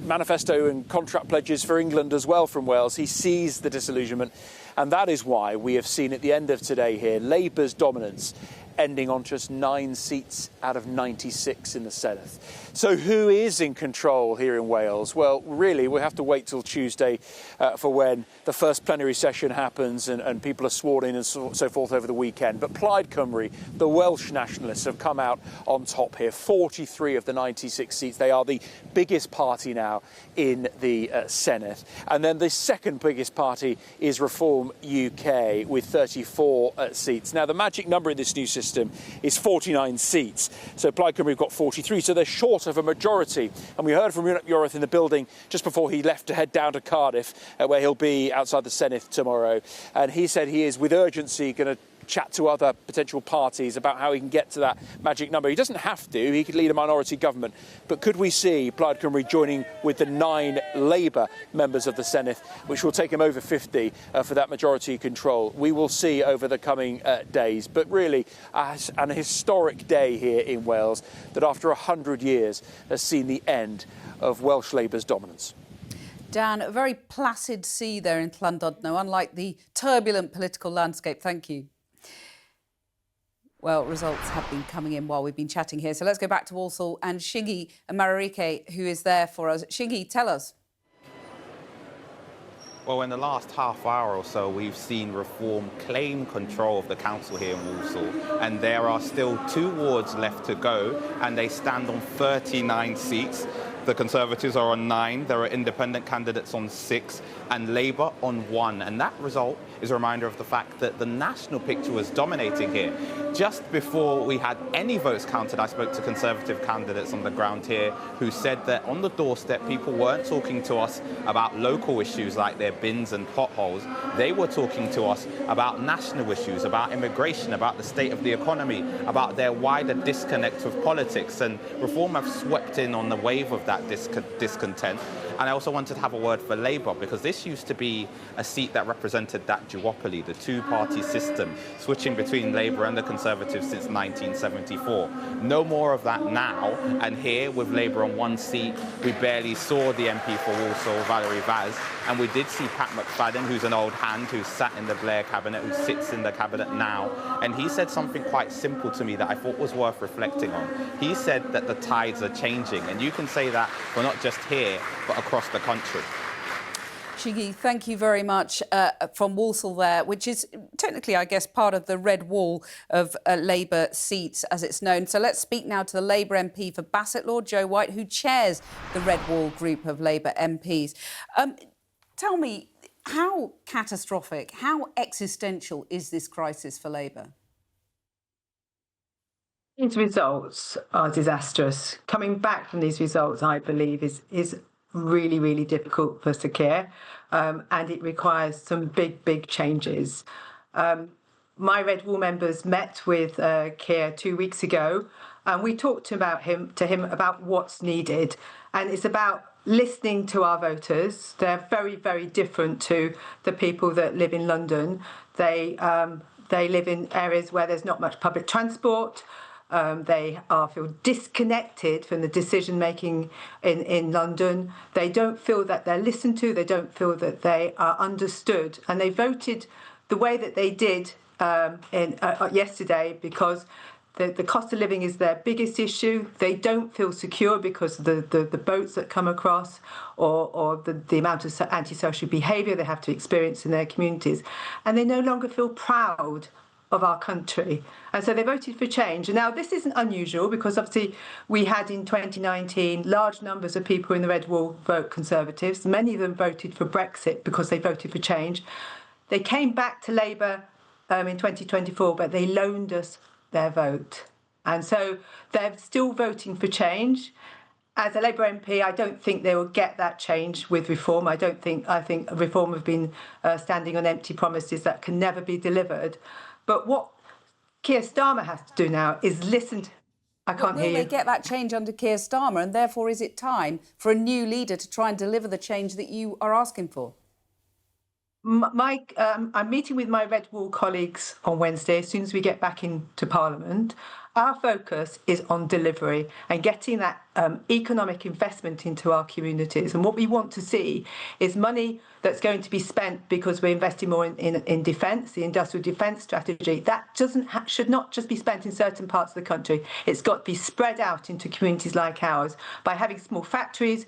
manifesto and contract pledges for England as well from Wales. He sees the disillusionment, and that is why we have seen at the end of today here Labour's dominance ending on just 9 seats out of 96 in the Senate. So who is in control here in Wales? Well, really, we have to wait till Tuesday for when the first plenary session happens and people are sworn in and so forth over the weekend. But Plaid Cymru, the Welsh nationalists, have come out on top here. 43 of the 96 seats. They are the biggest party now in the Senate. And then the second biggest party is Reform UK with 34 seats. Now, the magic number in this new system is 49 seats. So Plaid Cymru have got 43, so they're short of a majority. And we heard from Rhys Iorwerth in the building just before he left to head down to Cardiff, where he'll be outside the Senate tomorrow. And he said he is with urgency going to chat to other potential parties about how he can get to that magic number. He doesn't have to, he could lead a minority government, but could we see Plaid Cymru joining with the 9 Labour members of the Senate, which will take him over 50 for that majority control? We will see over the coming days, but really an historic day here in Wales that after 100 years has seen the end of Welsh Labour's dominance. Dan. A very placid sea there in Llandudno, unlike the turbulent political landscape. Thank you. Well, results have been coming in while we've been chatting here. So let's go back to Walsall and Shingi Mararike, who is there for us. Shingi, tell us. Well, in the last half hour or so, we've seen Reform claim control of the council here in Walsall, and there are still 2 wards left to go, and they stand on 39 seats. The Conservatives are on 9, there are independent candidates on 6, and Labour on 1. And that result is a reminder of the fact that the national picture was dominating here. Just before we had any votes counted, I spoke to Conservative candidates on the ground here who said that on the doorstep, people weren't talking to us about local issues like their bins and potholes. They were talking to us about national issues, about immigration, about the state of the economy, about their wider disconnect with politics. And Reform have swept in on the wave of that discontent. And I also wanted to have a word for Labour, because this used to be a seat that represented that duopoly, the two-party system, switching between Labour and the Conservatives since 1974. No more of that now. And here, with Labour on 1 seat, we barely saw the MP for Walsall, Valerie Vaz, and we did see Pat McFadden, who's an old hand, who sat in the Blair cabinet, who sits in the cabinet now. And he said something quite simple to me that I thought was worth reflecting on. He said that the tides are changing. And you can say that for not just here, but across the country. Shigi, thank you very much from Walsall there, which is technically, I guess, part of the red wall of Labour seats, as it's known. So let's speak now to the Labour MP for Bassetlaw, Joe White, who chairs the red wall group of Labour MPs. Tell me, how catastrophic, how existential is this crisis for Labour? These results are disastrous. Coming back from these results, I believe, is really, really difficult for Sir Keir, and it requires some big changes. My Red Wall members met with Keir 2 weeks ago, and we talked to him about what's needed, and it's about listening to our voters. They're very different to the people that live in London. They live in areas where there's not much public transport. They feel disconnected from the decision making in London. They don't feel that they're listened to. They don't feel that they are understood. And they voted the way that they did yesterday because the cost of living is their biggest issue. They don't feel secure because of the boats that come across or the amount of antisocial behaviour they have to experience in their communities. And they no longer feel proud of our country. And so they voted for change. And now this isn't unusual because obviously we had in 2019 large numbers of people in the Red Wall vote Conservatives. Many of them voted for Brexit because they voted for change. They came back to Labour in 2024, but they loaned us their vote. And so they're still voting for change. As a Labour MP, I don't think they will get that change with Reform. I think Reform have been standing on empty promises that can never be delivered. But what Keir Starmer has to do now is listen to... I can't hear you. Will they get that change under Keir Starmer? And therefore, is it time for a new leader to try and deliver the change that you are asking for? I'm meeting with my Red Wall colleagues on Wednesday as soon as we get back into Parliament. Our focus is on delivery and getting that economic investment into our communities. And what we want to see is money that's going to be spent because we're investing more in defence, the industrial defence strategy. That should not just be spent in certain parts of the country. It's got to be spread out into communities like ours by having small factories,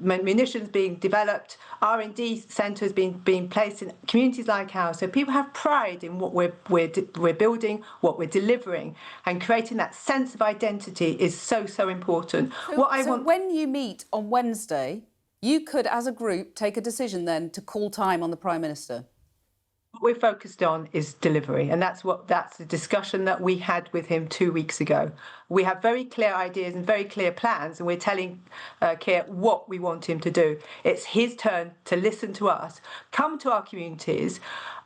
munitions being developed, R&D centres being placed in communities like ours. So people have pride in what we're building, what we're delivering. And creating that sense of identity is so important. So when you meet on Wednesday, you could, as a group, take a decision then to call time on the Prime Minister. What we're focused on is delivery, and that's the discussion that we had with him 2 weeks ago. We have very clear ideas and very clear plans, and we're telling Keir what we want him to do. It's his turn to listen to us, come to our communities,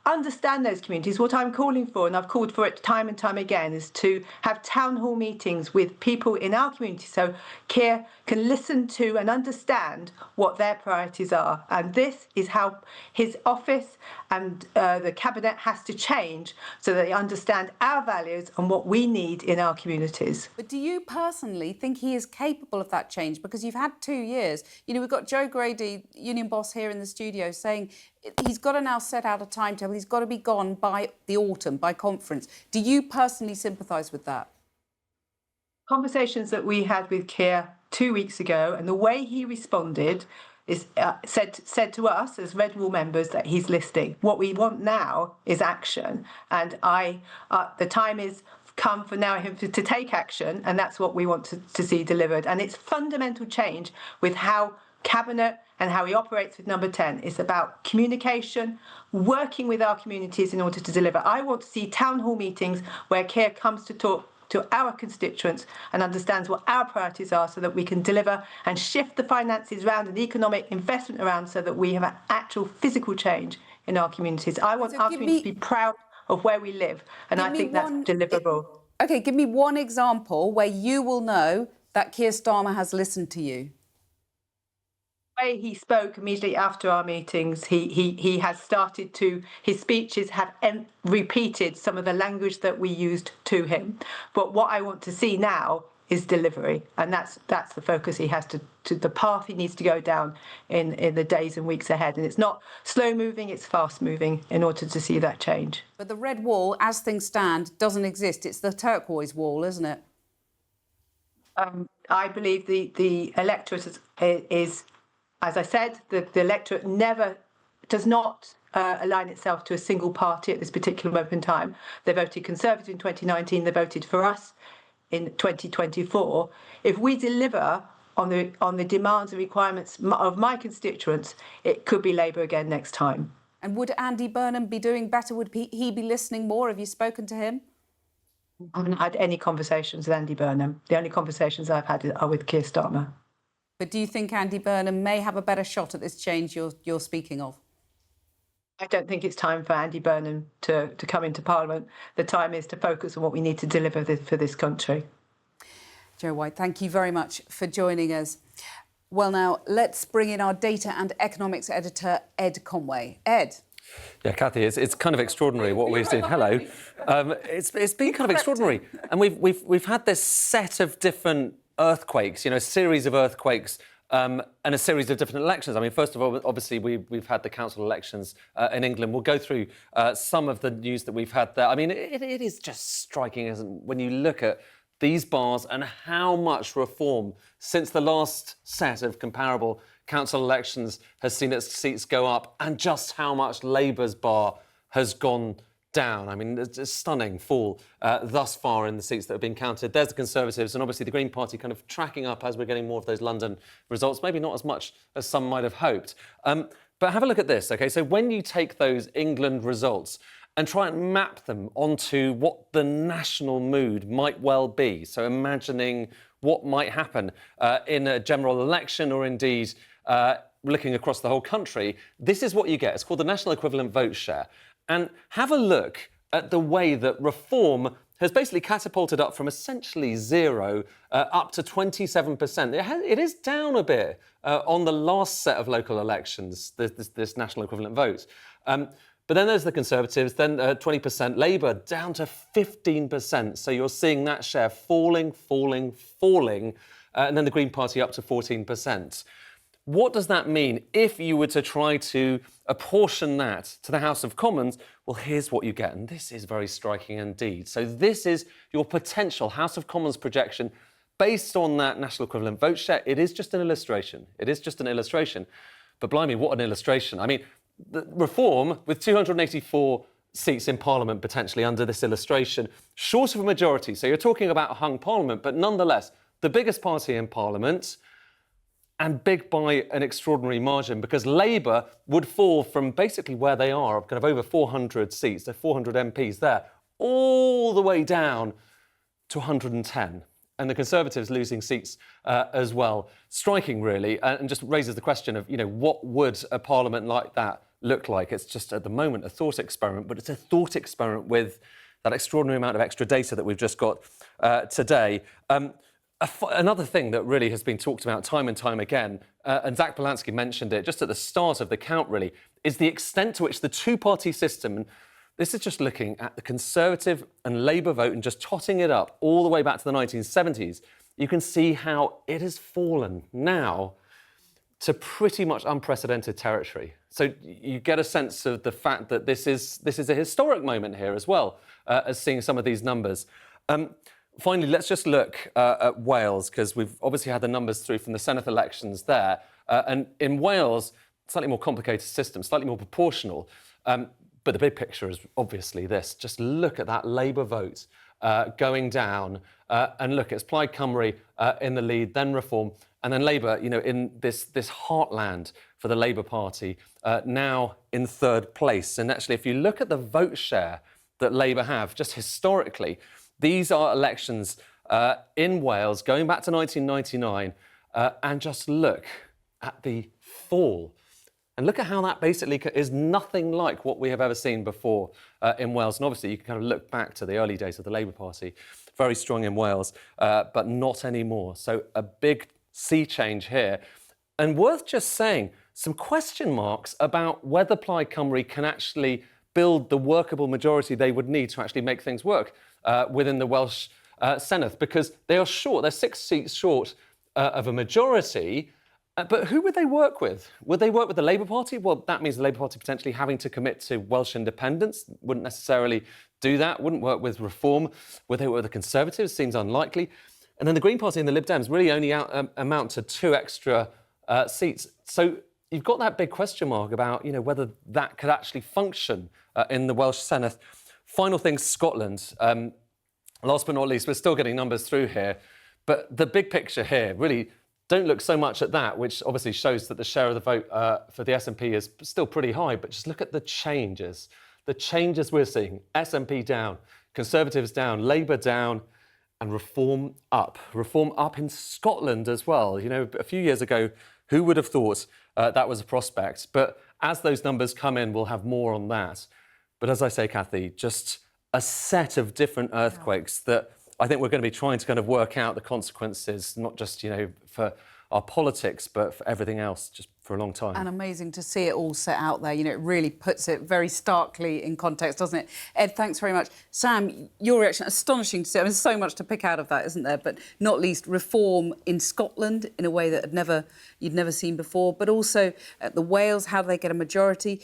understand those communities. What I'm calling for, and I've called for it time and time again, is to have town hall meetings with people in our community so Keir can listen to and understand what their priorities are. And this is how his office and the cabinet has to change so that they understand our values and what we need in our communities. But do you personally think he is capable of that change? Because you've had 2 years. You know, we've got Joe Grady, union boss, here in the studio saying he's got to now set out a timetable. He's got to be gone by the autumn, by conference. Do you personally sympathise with that? Conversations that we had with Keir 2 weeks ago, and the way he responded is said to us as Red Wall members that he's listening. What we want now is action, and the time is come for now him to take action, and that's what we want to see delivered. And it's fundamental change with how Cabinet and how he operates with Number 10. It's about communication, working with our communities in order to deliver. I want to see town hall meetings where Keir comes to talk to our constituents and understands what our priorities are so that we can deliver and shift the finances around and the economic investment around so that we have an actual physical change in our communities. I want our communities to be proud of where we live, and I think that's deliverable. OK, give me one example where you will know that Keir Starmer has listened to you. The way he spoke immediately after our meetings, he has started to, his speeches have repeated some of the language that we used to him. But what I want to see now is delivery, and that's the focus he has to the path he needs to go down in the days and weeks ahead. And it's not slow moving, it's fast moving in order to see that change. But the red wall, as things stand, doesn't exist. It's the turquoise wall, isn't it? I believe the electorate is, as I said, the electorate does not align itself to a single party at this particular moment in time. They voted Conservative in 2019, they voted for us in 2024. If we deliver on the demands and requirements of my constituents, it could be Labour again next time. And would Andy Burnham be doing better? Would he be listening more? Have you spoken to him? I haven't had any conversations with Andy Burnham. The only conversations I've had are with Keir Starmer. But do you think Andy Burnham may have a better shot at this change you're speaking of? I don't think it's time for Andy Burnham to come into Parliament. The time is to focus on what we need to deliver for this country. Jo White, thank you very much for joining us. Well, now, let's bring in our data and economics editor, Ed Conway. Ed. Yeah, Cathy, it's kind of extraordinary what we've seen. Hello. It's been kind of extraordinary. And we've had this set of different earthquakes, a series of earthquakes and a series of different elections. I mean, first of all, obviously, we've had the council elections in England. We'll go through some of the news that we've had there. I mean, it is just striking, isn't it, when you look at these bars and how much reform since the last set of comparable council elections has seen its seats go up, and just how much Labour's bar has gone down. I mean, it's a stunning fall thus far in the seats that have been counted. There's the Conservatives, and obviously the Green Party kind of tracking up as we're getting more of those London results, maybe not as much as some might have hoped. But have a look at this, OK? So when you take those England results and try and map them onto what the national mood might well be, so imagining what might happen in a general election, or indeed looking across the whole country, this is what you get. It's called the national equivalent vote share. And have a look at the way that reform has basically catapulted up from essentially zero up to 27%. It is down a bit on the last set of local elections, this national equivalent vote. But then there's the Conservatives, then 20%, Labour down to 15%. So you're seeing that share falling, and then the Green Party up to 14%. What does that mean if you were to try to apportion that to the House of Commons? Well, here's what you get, and this is very striking indeed. So this is your potential House of Commons projection based on that national equivalent vote share. It is just an illustration. But blimey, what an illustration. I mean, the reform, with 284 seats in Parliament potentially under this illustration, short of a majority. So you're talking about a hung Parliament, but nonetheless, the biggest party in Parliament, and big by an extraordinary margin, because Labour would fall from basically where they are, kind of over 400 seats, so 400 MPs there, all the way down to 110. And the Conservatives losing seats as well. Striking, really, and just raises the question of, what would a Parliament like that look like. It's just, at the moment, a thought experiment, but it's a thought experiment with that extraordinary amount of extra data that we've just got today. Another thing that really has been talked about time and time again, and Zach Polanski mentioned it just at the start of the count, really, is the extent to which the two-party system, and this is just looking at the Conservative and Labour vote and just totting it up all the way back to the 1970s, you can see how it has fallen now to pretty much unprecedented territory. So you get a sense of the fact that this is a historic moment here as well, as seeing some of these numbers. Finally, let's just look at Wales, because we've obviously had the numbers through from the Senedd elections there. And in Wales, slightly more complicated system, slightly more proportional. But the big picture is obviously this. Just look at that Labour vote going down. And look, it's Plaid Cymru in the lead, then Reform, and then Labour, in this heartland for the Labour Party, now in third place. And actually, if you look at the vote share that Labour have, just historically, these are elections in Wales going back to 1999, and just look at the fall. And look at how that basically is nothing like what we have ever seen before in Wales. And obviously, you can kind of look back to the early days of the Labour Party, very strong in Wales, but not anymore. So a big sea change here. And worth just saying, some question marks about whether Plaid Cymru can actually build the workable majority they would need to actually make things work within the Welsh Senedd, because they are short, they're 6 seats short of a majority. But who would they work with? Would they work with the Labour Party? Well, that means the Labour Party potentially having to commit to Welsh independence. Wouldn't necessarily do that. Wouldn't work with Reform. Would they work with the Conservatives? Seems unlikely. And then the Green Party and the Lib Dems really only amount to 2 extra seats. So you've got that big question mark about, whether that could actually function in the Welsh Senedd. Final thing, Scotland. Last but not least, we're still getting numbers through here. But the big picture here, really, don't look so much at that, which obviously shows that the share of the vote for the SNP is still pretty high, but just look at the changes. The changes we're seeing. SNP down, Conservatives down, Labour down, and Reform up. Reform up in Scotland as well. A few years ago, who would have thought that was a prospect? But as those numbers come in, we'll have more on that. But as I say, Cathy, just a set of different earthquakes that I think we're going to be trying to kind of work out the consequences, not just, for our politics, but for everything else, just for a long time. And amazing to see it all set out there. It really puts it very starkly in context, doesn't it? Ed, thanks very much. Sam, your reaction, astonishing to see. There's so much to pick out of that, isn't there? But not least Reform in Scotland in a way that you'd never seen before, but also the Wales, how do they get a majority?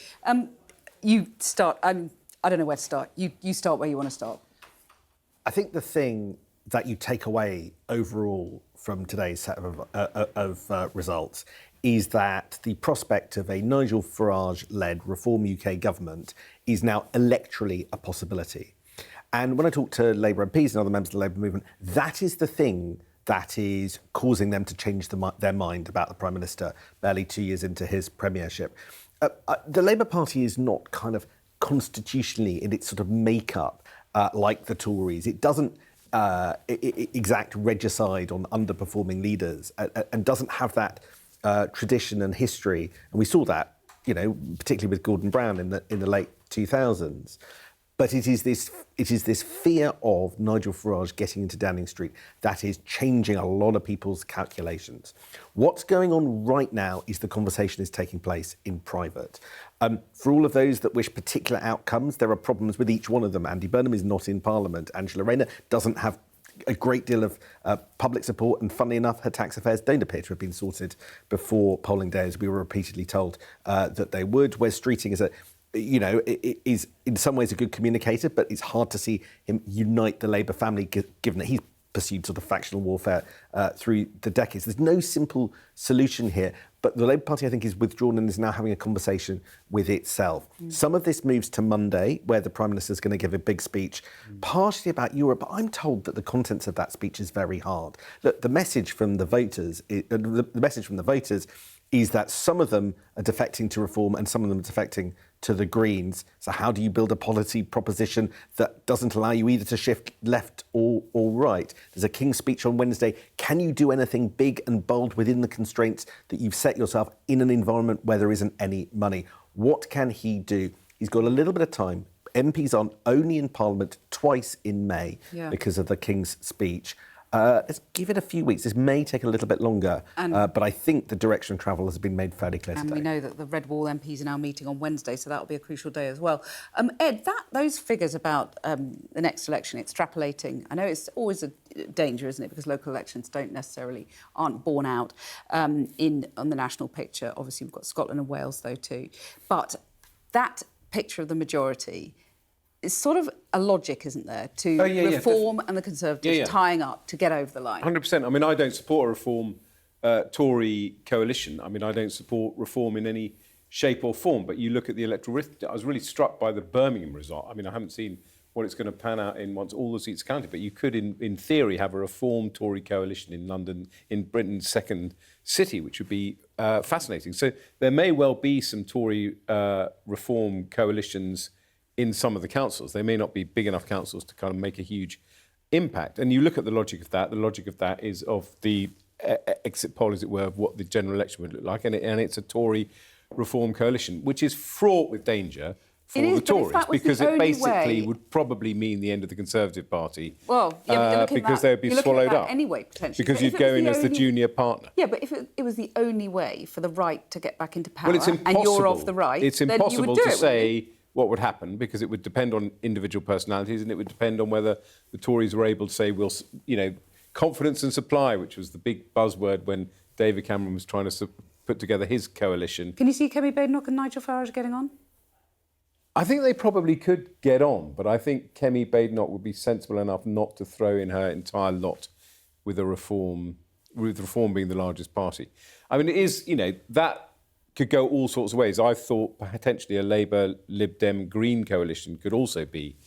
You start. I don't know where to start. You start where you want to start. I think the thing that you take away overall from today's set of results is that the prospect of a Nigel Farage-led Reform UK government is now electorally a possibility. And when I talk to Labour MPs and other members of the Labour movement, that is the thing that is causing them to change their mind about the Prime Minister barely 2 years into his premiership. The Labour Party is not kind of constitutionally in its sort of makeup like the Tories. It doesn't exact regicide on underperforming leaders and doesn't have that tradition and history. And we saw that, particularly with Gordon Brown in the late 2000s. But it is this fear of Nigel Farage getting into Downing Street that is changing a lot of people's calculations. What's going on right now is the conversation is taking place in private. For all of those that wish particular outcomes, there are problems with each one of them. Andy Burnham is not in Parliament. Angela Rayner doesn't have a great deal of public support, and funnily enough, her tax affairs don't appear to have been sorted before polling day, as we were repeatedly told that they would. Wes Streeting is in some ways a good communicator, but it's hard to see him unite the Labour family, given that he's pursued sort of factional warfare through the decades. There's no simple solution here, but the Labour Party, I think, is withdrawn and is now having a conversation with itself. Some of this moves to Monday, where the Prime Minister is going to give a big speech, partially about Europe, but I'm told that the contents of that speech is very hard. Look, the message from the voters is that some of them are defecting to Reform and some of them are defecting to the Greens. So how do you build a policy proposition that doesn't allow you either to shift left or right? There's a King's speech on Wednesday. Can you do anything big and bold within the constraints that you've set yourself in an environment where there isn't any money? What can he do? He's got a little bit of time. MPs are only in Parliament twice in May because of the King's speech. Let's give it a few weeks. This may take a little bit longer, but I think the direction of travel has been made fairly clear And today. we know that the Red Wall MPs are now meeting on Wednesday, so that'll be a crucial day as well. Ed, those figures about the next election, extrapolating, I know it's always a danger, isn't it, because local elections aren't borne out on the national picture. Obviously, we've got Scotland and Wales, though, too. But that picture of the majority is sort of a logic, isn't there, to Reform and the Conservatives tying up to get over the line? 100%. I mean, I don't support a Reform Tory coalition. I mean, I don't support Reform in any shape or form, but you look at the electoral risk. I was really struck by the Birmingham result. I mean, I haven't seen what it's going to pan out in once all the seats are counted, but you could, in theory, have a Reform Tory coalition in London, in Britain's second city, which would be fascinating. So there may well be some Tory Reform coalitions in some of the councils. They may not be big enough councils to kind of make a huge impact. And you look at the logic of that. The logic of that is of the exit poll, as it were, of what the general election would look like. And it's a Tory Reform coalition, which is fraught with danger for the Tories, because it basically would probably mean the end of the Conservative Party. Well, because they would be swallowed up. Anyway, potentially. Because you'd go in as the junior partner. Yeah, but if it was the only way for the right to get back into power, well, it's impossible. and you're off the right, it's then impossible you would do to it, say what would happen, because it would depend on individual personalities, and it would depend on whether the Tories were able to say, confidence and supply, which was the big buzzword when David Cameron was trying to put together his coalition. Can you see Kemi Badenoch and Nigel Farage getting on? I think they probably could get on, but I think Kemi Badenoch would be sensible enough not to throw in her entire lot with Reform being the largest party. I mean, it is, that could go all sorts of ways. I thought potentially a Labour, Lib Dem, Green coalition could also be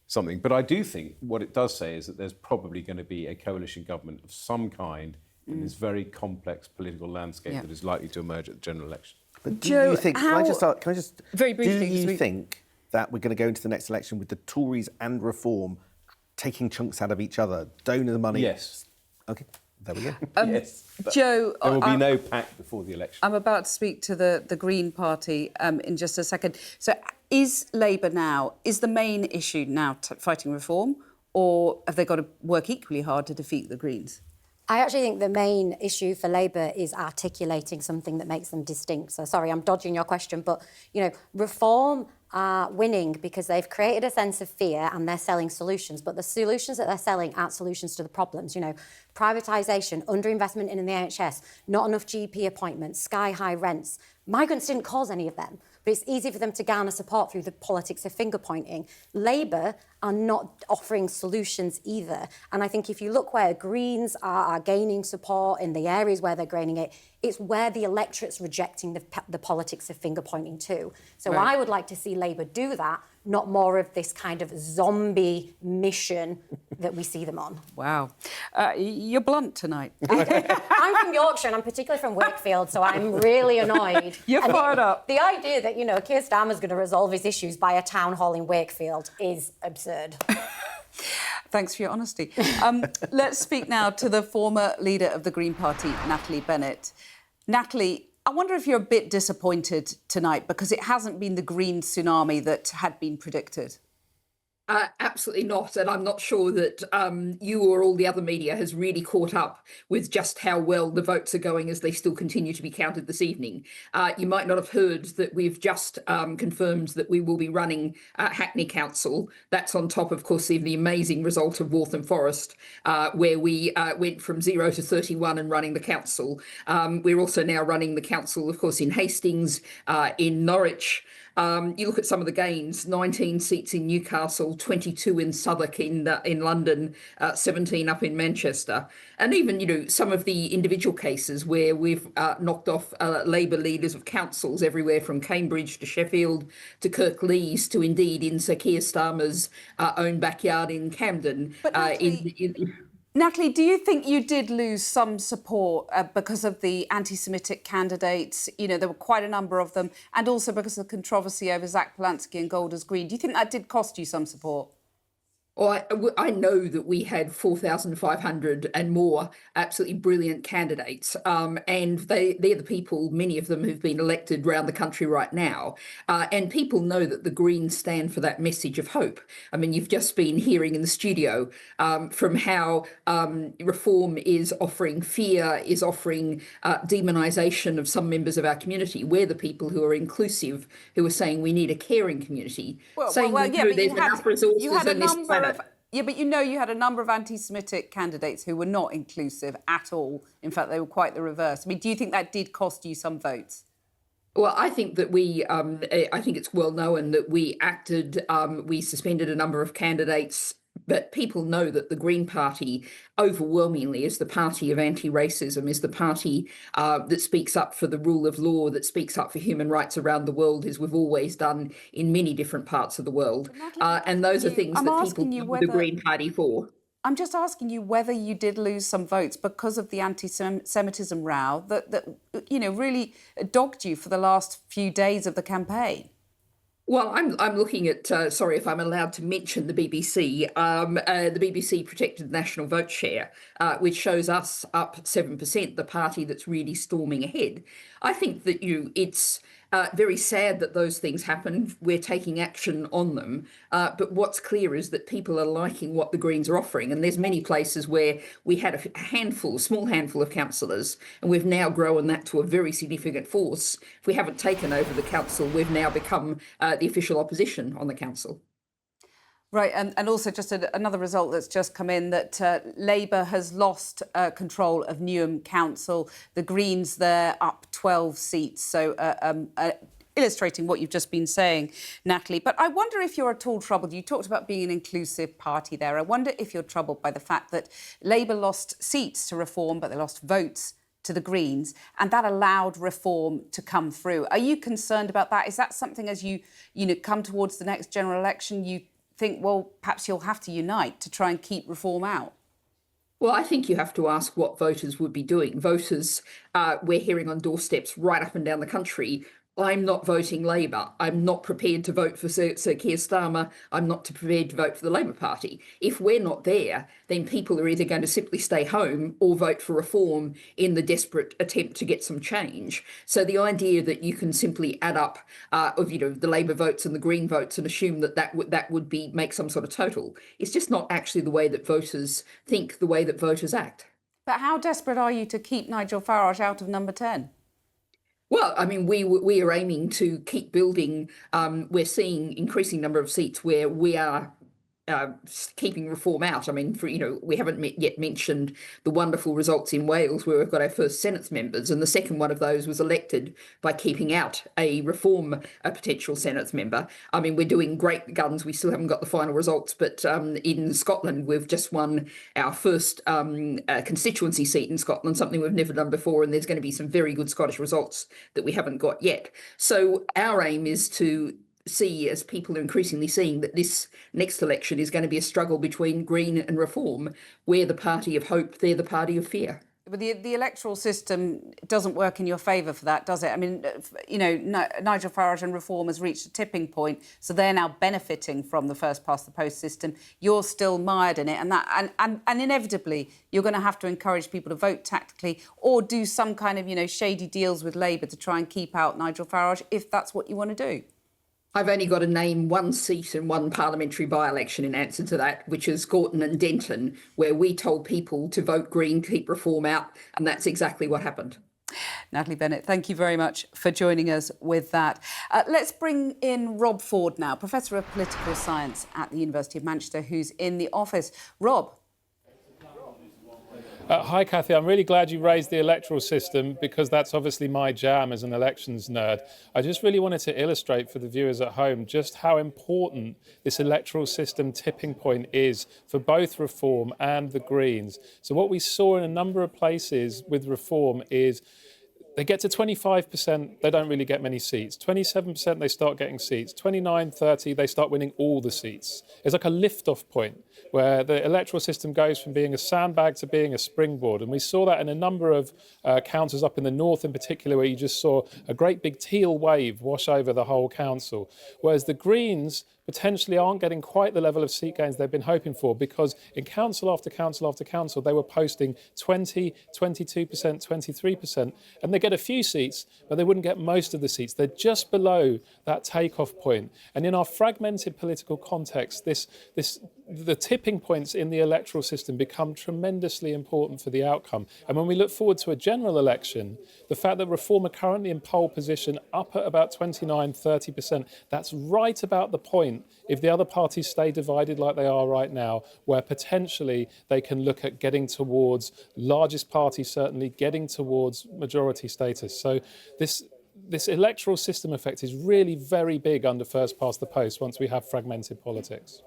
something. But I do think what it does say is that there's probably going to be a coalition government of some kind in this very complex political landscape that is likely to emerge at the general election. But do you think, can I just very briefly, do you think that we're going to go into the next election with the Tories and Reform taking chunks out of each other, donor money? Yes. OK, there we go. Yes. Joe, there will be no pact before the election. I'm about to speak to the Green Party in just a second. So is Labour now, is the main issue now fighting Reform, or have they got to work equally hard to defeat the Greens? I actually think the main issue for Labour is articulating something that makes them distinct. So, sorry, I'm dodging your question, but, Reform are winning because they've created a sense of fear and they're selling solutions. But the solutions that they're selling aren't solutions to the problems. Privatisation, underinvestment in the NHS, not enough GP appointments, sky-high rents. Migrants didn't cause any of them, but it's easy for them to garner support through the politics of finger-pointing. Labour are not offering solutions either. And I think if you look where Greens are gaining support in the areas where they're gaining it, it's where the electorate's rejecting the politics of finger-pointing too. So I would like to see Labour do that, not more of this kind of zombie mission that we see them on. Wow. You're blunt tonight. I'm from Yorkshire and I'm particularly from Wakefield, so I'm really annoyed. You're fired up. The idea that, Keir Starmer's going to resolve his issues by a town hall in Wakefield is absurd. Thanks for your honesty. Let's speak now to the former leader of the Green Party, Natalie Bennett. Natalie, I wonder if you're a bit disappointed tonight because it hasn't been the Green tsunami that had been predicted. Absolutely not. And I'm not sure that you or all the other media has really caught up with just how well the votes are going as they still continue to be counted this evening. You might not have heard that we've just confirmed that we will be running Hackney Council. That's on top, of course, of the amazing result of Waltham Forest, where we went from 0 to 31 and running the council. We're also now running the council, of course, in Hastings, in Norwich. You look at some of the gains, 19 seats in Newcastle, 22 in Southwark in London, 17 up in Manchester. And even, some of the individual cases where we've knocked off Labour leaders of councils everywhere from Cambridge to Sheffield to Kirklees to indeed in Sir Keir Starmer's own backyard in Camden. But Natalie, do you think you did lose some support because of the anti-Semitic candidates? There were quite a number of them, and also because of the controversy over Zach Polanski and Golders Green. Do you think that did cost you some support? I know that we had 4,500 and more absolutely brilliant candidates, and they're the people, many of them who've been elected around the country right now, and people know that the Greens stand for that message of hope. I mean, you've just been hearing in the studio from how Reform is offering fear, is offering demonisation of some members of our community. We're the people who are inclusive, who are saying we need a caring community, saying that yeah, but there's enough resources you had a on this number planet. Yeah, but you had a number of anti-Semitic candidates who were not inclusive at all. In fact, they were quite the reverse. I mean, do you think that did cost you some votes? Well, I think that I think it's well known that we we suspended a number of candidates, but people know that the Green Party overwhelmingly is the party of anti-racism, is the party that speaks up for the rule of law, that speaks up for human rights around the world, as we've always done in many different parts of the world. And those are things that people know the Green Party for. I'm just asking you whether you did lose some votes because of the anti-Semitism row that really dogged you for the last few days of the campaign. Well, I'm looking at, sorry if I'm allowed to mention the BBC, the BBC Protected National Vote Share, which shows us up 7%, the party that's really storming ahead. I think that it's very sad that those things happen. We're taking action on them. But what's clear is that people are liking what the Greens are offering. And there's many places where we had a small handful of councillors, and we've now grown that to a very significant force. If we haven't taken over the council, we've now become the official opposition on the council. Right, and also just another result that's just come in, that Labour has lost control of Newham Council. The Greens there up 12 seats, so illustrating what you've just been saying, Natalie. But I wonder if you're at all troubled. You talked about being an inclusive party there. I wonder if you're troubled by the fact that Labour lost seats to Reform, but they lost votes to the Greens, and that allowed Reform to come through. Are you concerned about that? Is that something, as you come towards the next general election, you think, well, perhaps you'll have to unite to try and keep Reform out? Well, I think you have to ask what voters would be doing. Voters, we're hearing on doorsteps right up and down the country, I'm not voting Labour. I'm not prepared to vote for Sir Keir Starmer. I'm not prepared to vote for the Labour Party. If we're not there, then people are either going to simply stay home or vote for Reform in the desperate attempt to get some change. So the idea that you can simply add up the Labour votes and the Green votes and assume that would make some sort of total, it's just not actually the way that voters think, the way that voters act. But how desperate are you to keep Nigel Farage out of number 10? Well, I mean, we are aiming to keep building. We're seeing increasing number of seats where we are keeping Reform out. I mean, we haven't yet mentioned the wonderful results in Wales, where we've got our first Senate members, and the second one of those was elected by keeping out a potential Senate member. I mean, we're doing great guns. We still haven't got the final results, but in Scotland, we've just won our first constituency seat in Scotland, something we've never done before, and there's going to be some very good Scottish results that we haven't got yet. So our aim is to see, as people are increasingly seeing, that this next election is going to be a struggle between Green and Reform. We're the party of hope, they're the party of fear. But the electoral system doesn't work in your favour for that, does it? I mean, Nigel Farage and Reform has reached a tipping point, so they're now benefiting from the first past the post system. You're still mired in it, and inevitably you're going to have to encourage people to vote tactically or do some kind of shady deals with Labour to try and keep out Nigel Farage, if that's what you want to do. I've only got to name one seat and one parliamentary by-election in answer to that, which is Gorton and Denton, where we told people to vote Green, keep Reform out, and that's exactly what happened. Natalie Bennett, thank you very much for joining us with that. Let's bring in Rob Ford now, Professor of Political Science at the University of Manchester, who's in the office. Rob. Hi, Cathy. I'm really glad you raised the electoral system, because that's obviously my jam as an elections nerd. I just really wanted to illustrate for the viewers at home just how important this electoral system tipping point is for both Reform and the Greens. So what we saw in a number of places with Reform is they get to 25%, they don't really get many seats. 27%, they start getting seats. 29, 30, they start winning all the seats. It's like a lift-off point where the electoral system goes from being a sandbag to being a springboard. And we saw that in a number of councils up in the north in particular, where you just saw a great big teal wave wash over the whole council. Whereas the Greens, potentially aren't getting quite the level of seat gains they've been hoping for, because in council after council after council, they were posting 20, 22%, 23%, and they get a few seats, but they wouldn't get most of the seats. They're just below that takeoff point. And in our fragmented political context, the tipping points in the electoral system become tremendously important for the outcome. And when we look forward to a general election, the fact that Reform are currently in pole position up at about 29, 30%, that's right about the point, if the other parties stay divided like they are right now, where potentially they can look at getting towards, largest party certainly, getting towards majority status. So this electoral system effect is really very big under first past the post once we have fragmented politics.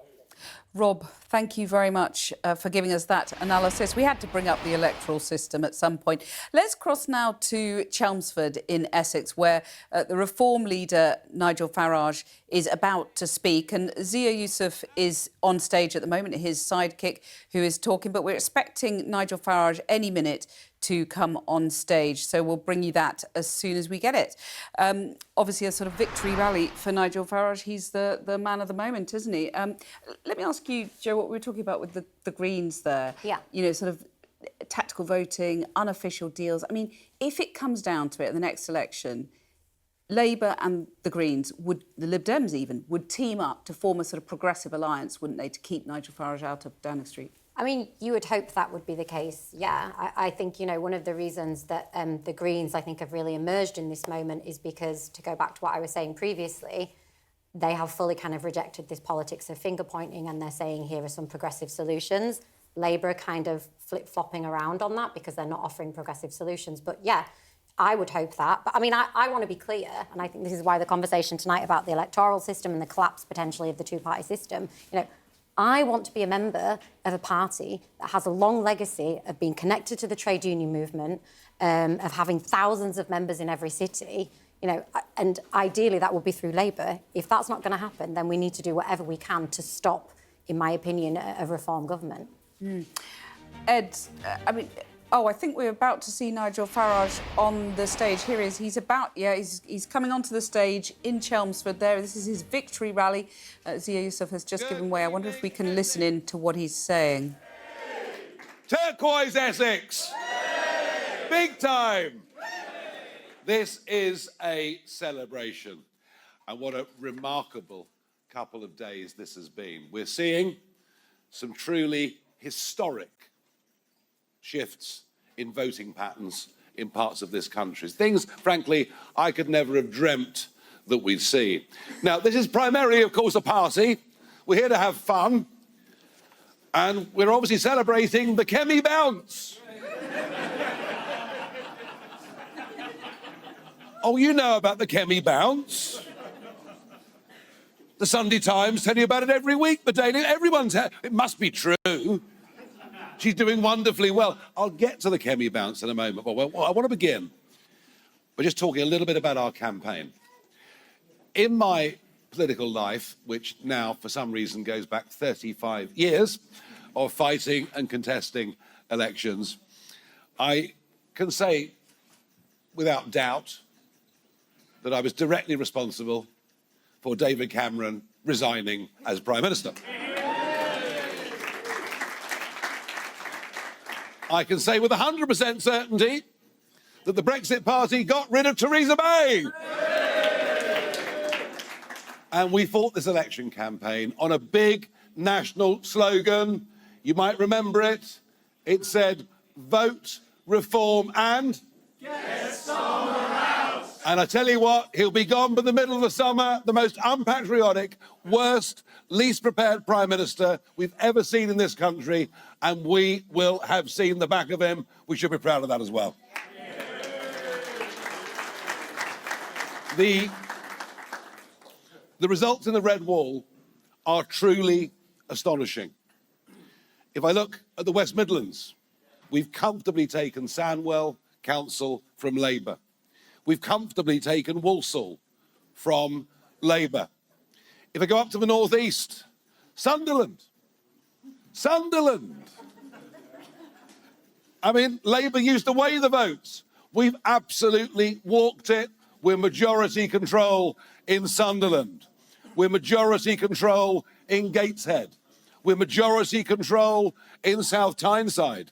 Rob, thank you very much for giving us that analysis. We had to bring up the electoral system at some point. Let's cross now to Chelmsford in Essex, where the Reform leader, Nigel Farage, is about to speak. And Zia Yusuf is on stage at the moment, his sidekick, who is talking. But we're expecting Nigel Farage any minute to come on stage. So we'll bring you that as soon as we get it. Obviously, a sort of victory rally for Nigel Farage. He's the man of the moment, isn't he? Let me ask you, Jo, what we were talking about with the Greens there. Yeah. You know, sort of tactical voting, unofficial deals. I mean, if it comes down to it in the next election, Labour and the Greens, the Lib Dems even, would team up to form a sort of progressive alliance, wouldn't they, to keep Nigel Farage out of Downing Street? I mean, you would hope that would be the case, yeah. I think, you know, one of the reasons that the Greens, I think, have really emerged in this moment is because, to go back to what I was saying previously, they have fully kind of rejected this politics of finger-pointing, and they're saying, here are some progressive solutions. Labour are kind of flip-flopping around on that because they're not offering progressive solutions. But, yeah, I would hope that. But, I mean, I want to be clear, and I think this is why the conversation tonight about the electoral system and the collapse, potentially, of the two-party system, you know, I want to be a member of a party that has a long legacy of being connected to the trade union movement, of having thousands of members in every city, you know, and ideally that will be through Labour. If that's not going to happen, then we need to do whatever we can to stop, in my opinion, a Reform government. Ed, I mean, I think we're about to see Nigel Farage on the stage. Here he is. He's coming onto the stage in Chelmsford there. This is his victory rally. Zia Yusuf has just given way. I wonder if we can listen in to what he's saying. Turquoise Essex! Big time! This is a celebration. And what a remarkable couple of days this has been. We're seeing some truly historic shifts in voting patterns in parts of this country. Things, frankly, I could never have dreamt that we'd see. Now, this is primarily, of course, a party. We're here to have fun. And we're obviously celebrating the Kemi bounce. Oh, you know about the Kemi bounce. The Sunday Times tell you about it every week. The Daily, it must be true. She's doing wonderfully well. I'll get to the Kemi bounce in a moment. But I want to begin by just talking a little bit about our campaign. In my political life, which now, for some reason, goes back 35 years of fighting and contesting elections, I can say without doubt that I was directly responsible for David Cameron resigning as Prime Minister. I can say with 100% certainty that the Brexit Party got rid of Theresa May. And we fought this election campaign on a big national slogan. You might remember it. It said, vote, reform and... get Starmer out! And I tell you what, he'll be gone by the middle of the summer, the most unpatriotic, worst, least prepared Prime Minister we've ever seen in this country, and we will have seen the back of him. We should be proud of that as well. The results in the Red Wall are truly astonishing. If I look at the West Midlands, we've comfortably taken Sandwell Council from Labour. We've comfortably taken Walsall from Labour. If I go up to the northeast, Sunderland. I mean, Labour used to weigh the votes. We've absolutely walked it. We're majority control in Sunderland. We're majority control in Gateshead. We're majority control in South Tyneside.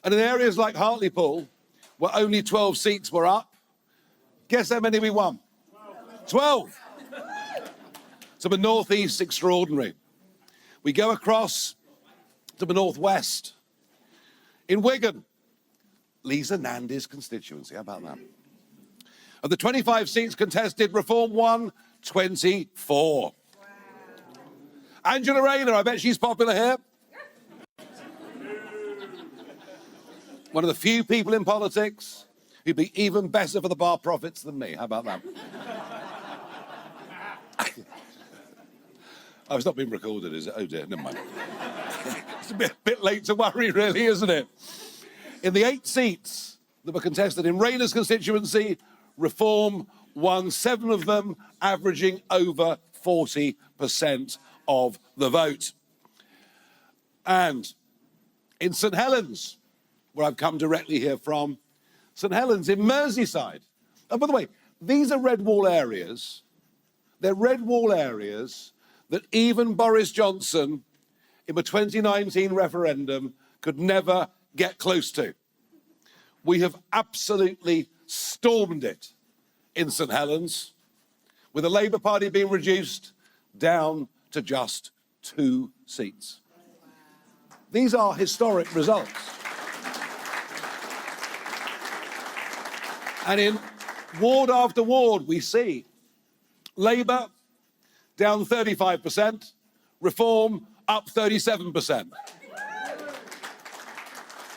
And in areas like Hartlepool, where only 12 seats were up, guess how many we won? 12. So the North East's extraordinary. We go across to the North West. In Wigan, Lisa Nandy's constituency, how about that? Of the 25 seats contested, Reform won 24. Wow. Angela Rayner, I bet she's popular here. One of the few people in politics who'd be even better for the bar profits than me. How about that? Oh, it's not being recorded, is it? Oh dear, never mind. It's a bit late to worry, really, isn't it? In the 8 seats that were contested in Rayner's constituency, Reform won 7 of them, averaging over 40% of the vote. And in St Helens, where I've come directly here from, St Helens in Merseyside. And by the way, these are red wall areas. They're red wall areas that even Boris Johnson, in the 2019 referendum, could never get close to. We have absolutely stormed it in St Helens, with the Labour Party being reduced down to just 2 seats. These are historic results. And in ward after ward, we see Labour down 35%, Reform up 37%.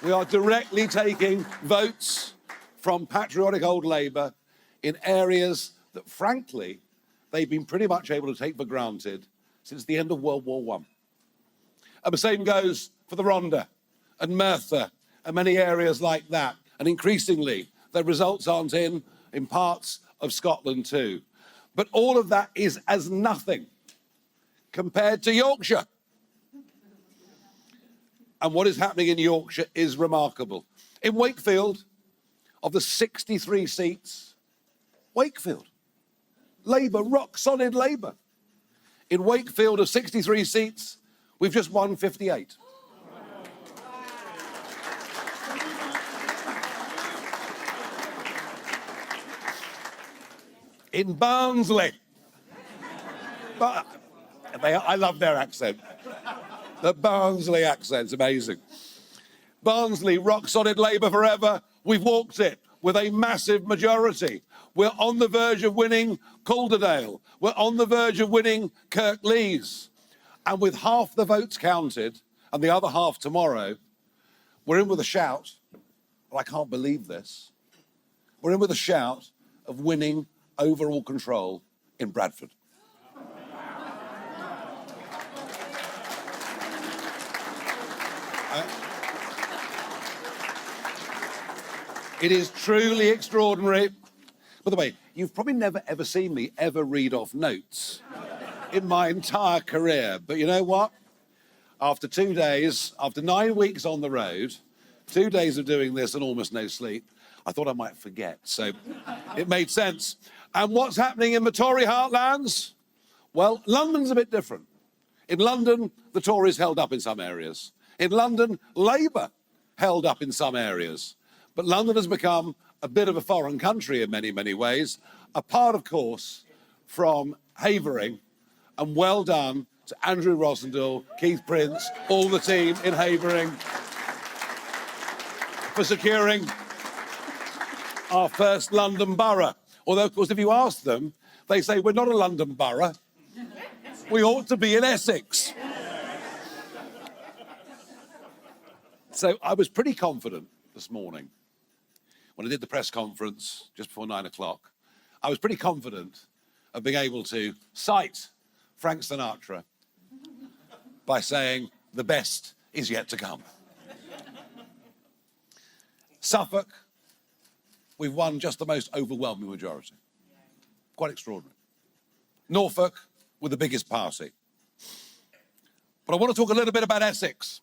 We are directly taking votes from patriotic old Labour in areas that, frankly, they've been pretty much able to take for granted since the end of World War I. And the same goes for the Rhondda and Merthyr and many areas like that. And increasingly, the results aren't in parts of Scotland too. But all of that is as nothing compared to Yorkshire. And what is happening in Yorkshire is remarkable. In Wakefield, of the 63 seats, Wakefield, Labour, rock solid Labour. In Wakefield of 63 seats, we've just won 58. In Barnsley, but I love their accent. The Barnsley accent's amazing. Barnsley, rock solid Labour forever. We've walked it with a massive majority. We're on the verge of winning Calderdale. We're on the verge of winning Kirklees. And with half the votes counted and the other half tomorrow, we're in with a shout, and I can't believe this, we're in with a shout of winning overall control in Bradford. It is truly extraordinary. By the way, you've probably never ever seen me ever read off notes in my entire career. But you know what? After 2 days, after 9 weeks on the road, 2 days of doing this and almost no sleep, I thought I might forget. So it made sense. And what's happening in the Tory heartlands? Well, London's a bit different. In London, the Tories held up in some areas. In London, Labour held up in some areas. But London has become a bit of a foreign country in many, many ways, apart, of course, from Havering. And well done to Andrew Rossendale, Keith Prince, all the team in Havering for securing our first London borough. Although, of course, if you ask them, they say we're not a London borough. We ought to be in Essex. So I was pretty confident this morning when I did the press conference just before 9 o'clock. I was pretty confident of being able to cite Frank Sinatra by saying the best is yet to come. Suffolk, we've won just the most overwhelming majority. Quite extraordinary. Norfolk, with the biggest party. But I want to talk a little bit about Essex.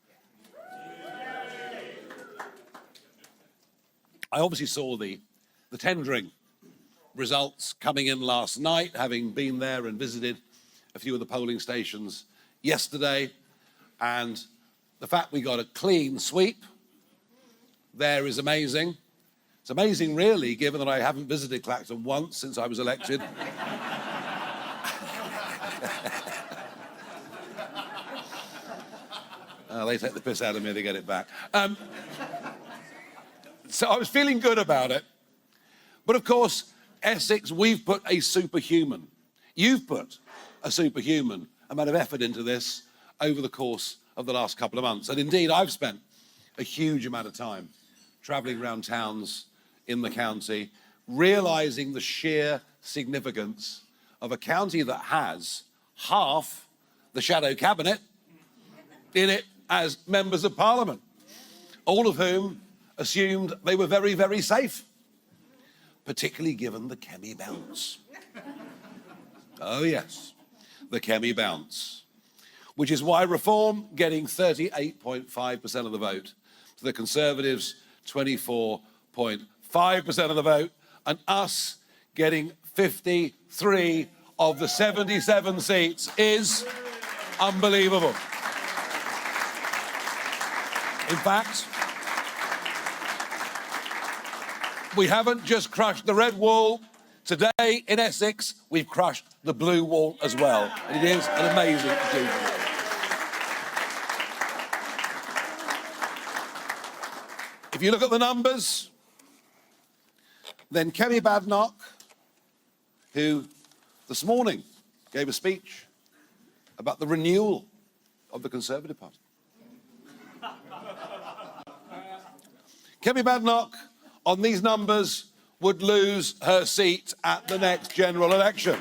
I obviously saw the tendering results coming in last night, having been there and visited a few of the polling stations yesterday, and the fact we got a clean sweep there is amazing. It's amazing, really, given that I haven't visited Clacton once since I was elected. They take the piss out of me, they get it back. So I was feeling good about it. But of course, Essex, we've put a superhuman. You've put a superhuman amount of effort into this over the course of the last couple of months. And indeed, I've spent a huge amount of time travelling around towns in the county, realising the sheer significance of a county that has half the shadow cabinet in it as members of parliament, all of whom assumed they were very, very safe, particularly given the Kemi bounce. Oh yes, the Kemi bounce, which is why Reform getting 38.5% of the vote, to the Conservatives 24.5% of the vote, and us getting 53 of the 77 seats is unbelievable. In fact, we haven't just crushed the red wall. Today in Essex, we've crushed the blue wall as well. And it is an amazing achievement. If you look at the numbers, then Kemi Badenoch, who this morning gave a speech about the renewal of the Conservative Party. Kemi Badenoch, on these numbers, would lose her seat at the next general election.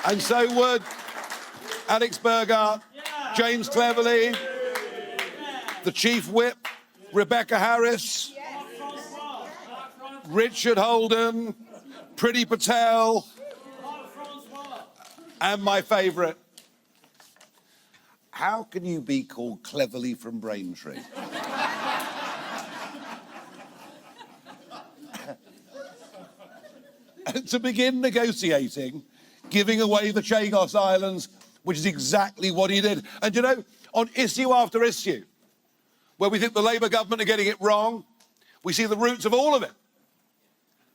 And so would Alex Burghardt, James Cleverly, the Chief Whip, Rebecca Harris, Richard Holden, Priti Patel, and my favourite. How can you be called Cleverly from Braintree? To begin negotiating, giving away the Chagos Islands, which is exactly what he did. And you know, on issue after issue, where we think the Labour government are getting it wrong, we see the roots of all of it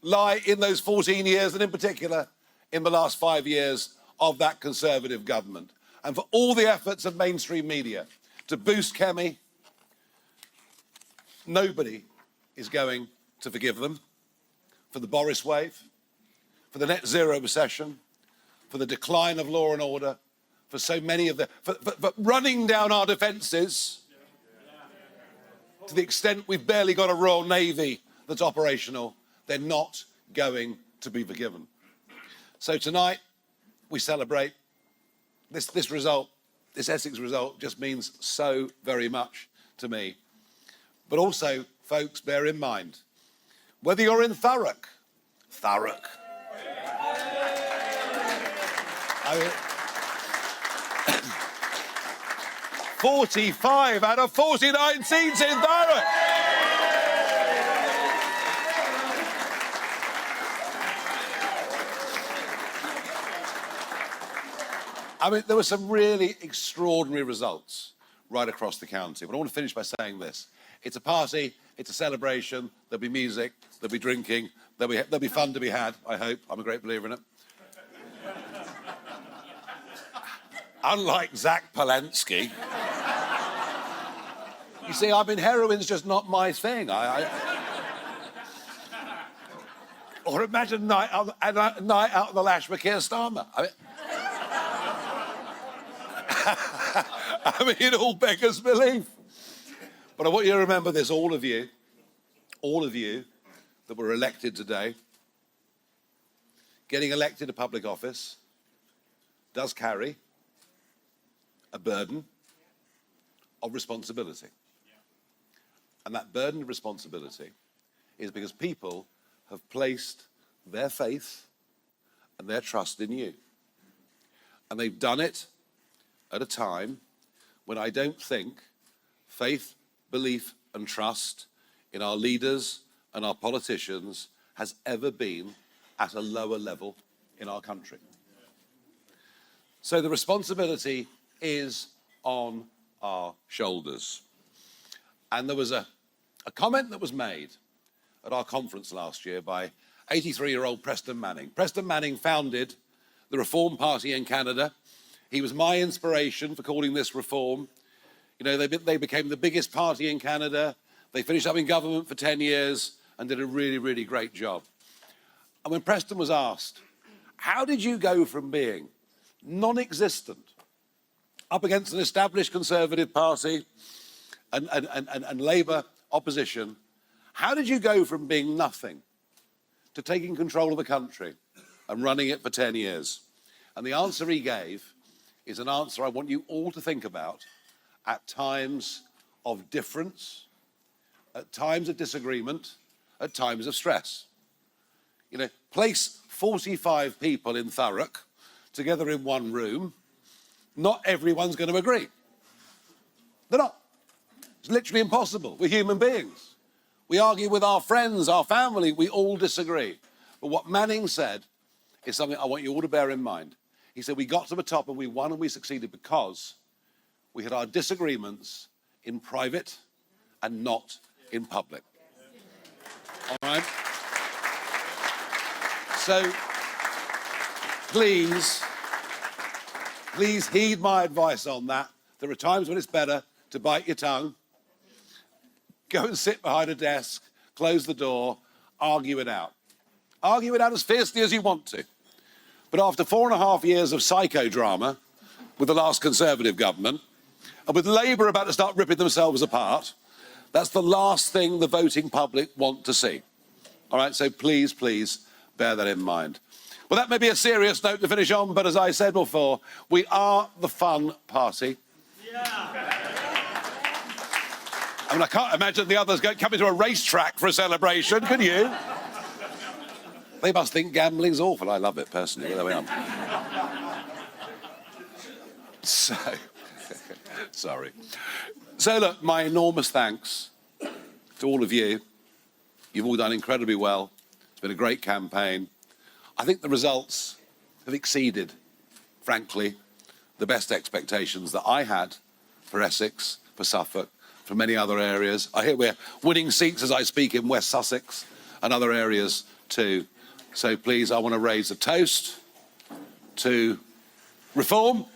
lie in those 14 years, and in particular, in the last 5 years of that Conservative government. And for all the efforts of mainstream media to boost Kemi, nobody is going to forgive them for the Boris wave, for the net zero recession, for the decline of law and order, for so many of the, for running down our defences to the extent we've barely got a Royal Navy that's operational. They're not going to be forgiven. So tonight, we celebrate this result. This Essex result just means so very much to me. But also, folks, bear in mind, whether you're in Thurrock, 45 out of 49 seats in Thurrock. I mean, there were some really extraordinary results right across the county. But I want to finish by saying this. It's a party, it's a celebration, there'll be music, there'll be drinking, there'll be fun to be had, I hope. I'm a great believer in it. Unlike Zach Palensky. You see, I mean, heroin's just not my thing. Or imagine a night out on the lash with Keir Starmer. I mean, it all beggars belief. But I want you to remember this, all of you that were elected today, getting elected to public office does carry a burden of responsibility. And that burden of responsibility is because people have placed their faith and their trust in you. And they've done it at a time when I don't think faith, belief and trust in our leaders and our politicians has ever been at a lower level in our country. So the responsibility is on our shoulders. And there was a comment that was made at our conference last year by 83-year-old Preston Manning. Preston Manning founded the Reform Party in Canada. He was my inspiration for calling this reform. You know, they became the biggest party in Canada. They finished up in government for 10 years and did a really, really great job. And when Preston was asked, how did you go from being non-existent up against an established Conservative Party and Labour opposition, how did you go from being nothing to taking control of the country and running it for 10 years? And the answer he gave is an answer I want you all to think about at times of difference, at times of disagreement, at times of stress. You know, place 45 people in Thurrock together in one room, not everyone's going to agree. They're not. It's literally impossible. We're human beings. We argue with our friends, our family, we all disagree. But what Manning said is something I want you all to bear in mind. He said, we got to the top and we won and we succeeded because we had our disagreements in private and not in public. All right? So, please heed my advice on that. There are times when it's better to bite your tongue, go and sit behind a desk, close the door, argue it out. Argue it out as fiercely as you want to. But after 4.5 years of psychodrama with the last Conservative government, and with Labour about to start ripping themselves apart, that's the last thing the voting public want to see. All right, so please, please bear that in mind. Well, that may be a serious note to finish on, but as I said before, we are the fun party. I mean, I can't imagine the others coming to a racetrack for a celebration, can you? They must think gambling's awful. I love it, personally. There we are. So, sorry. So, look, my enormous thanks to all of you. You've all done incredibly well. It's been a great campaign. I think the results have exceeded, frankly, the best expectations that I had for Essex, for Suffolk, for many other areas. I hear we're winning seats as I speak in West Sussex and other areas too. So please, I want to raise a toast to reform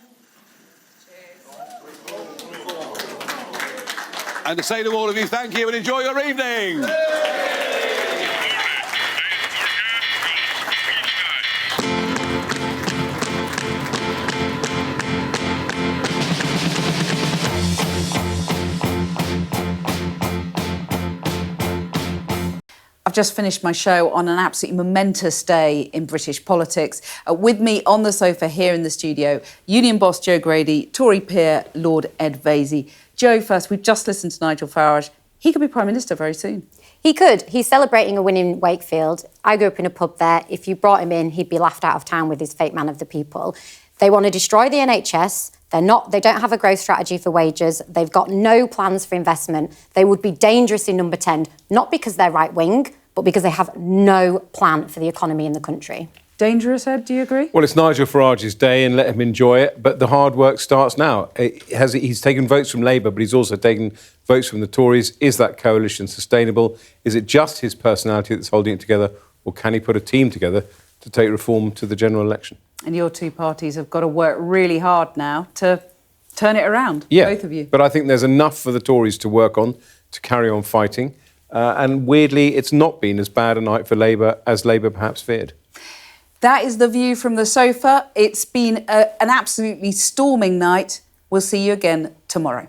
and to say to all of you, thank you and enjoy your evening. I've just finished my show on an absolutely momentous day in British politics. With me on the sofa here in the studio, Union boss Joe Grady, Tory peer Lord Ed Vaizey. Joe, first, we've just listened to Nigel Farage. He could be Prime Minister very soon. He could. He's celebrating a win in Wakefield. I grew up in a pub there. If you brought him in, he'd be laughed out of town with his fake man of the people. They want to destroy the NHS. They don't have a growth strategy for wages. They've got no plans for investment. They would be dangerous in number 10, not because they're right-wing, but because they have no plan for the economy in the country. Dangerous, Ed, do you agree? Well, it's Nigel Farage's day and let him enjoy it, but the hard work starts now. He's taken votes from Labour, but he's also taken votes from the Tories. Is that coalition sustainable? Is it just his personality that's holding it together, or can he put a team together to take reform to the general election? And your two parties have got to work really hard now to turn it around, both of you. But I think there's enough for the Tories to work on, to carry on fighting. And weirdly, it's not been as bad a night for Labour as Labour perhaps feared. That is the view from the sofa. It's been an absolutely storming night. We'll see you again tomorrow.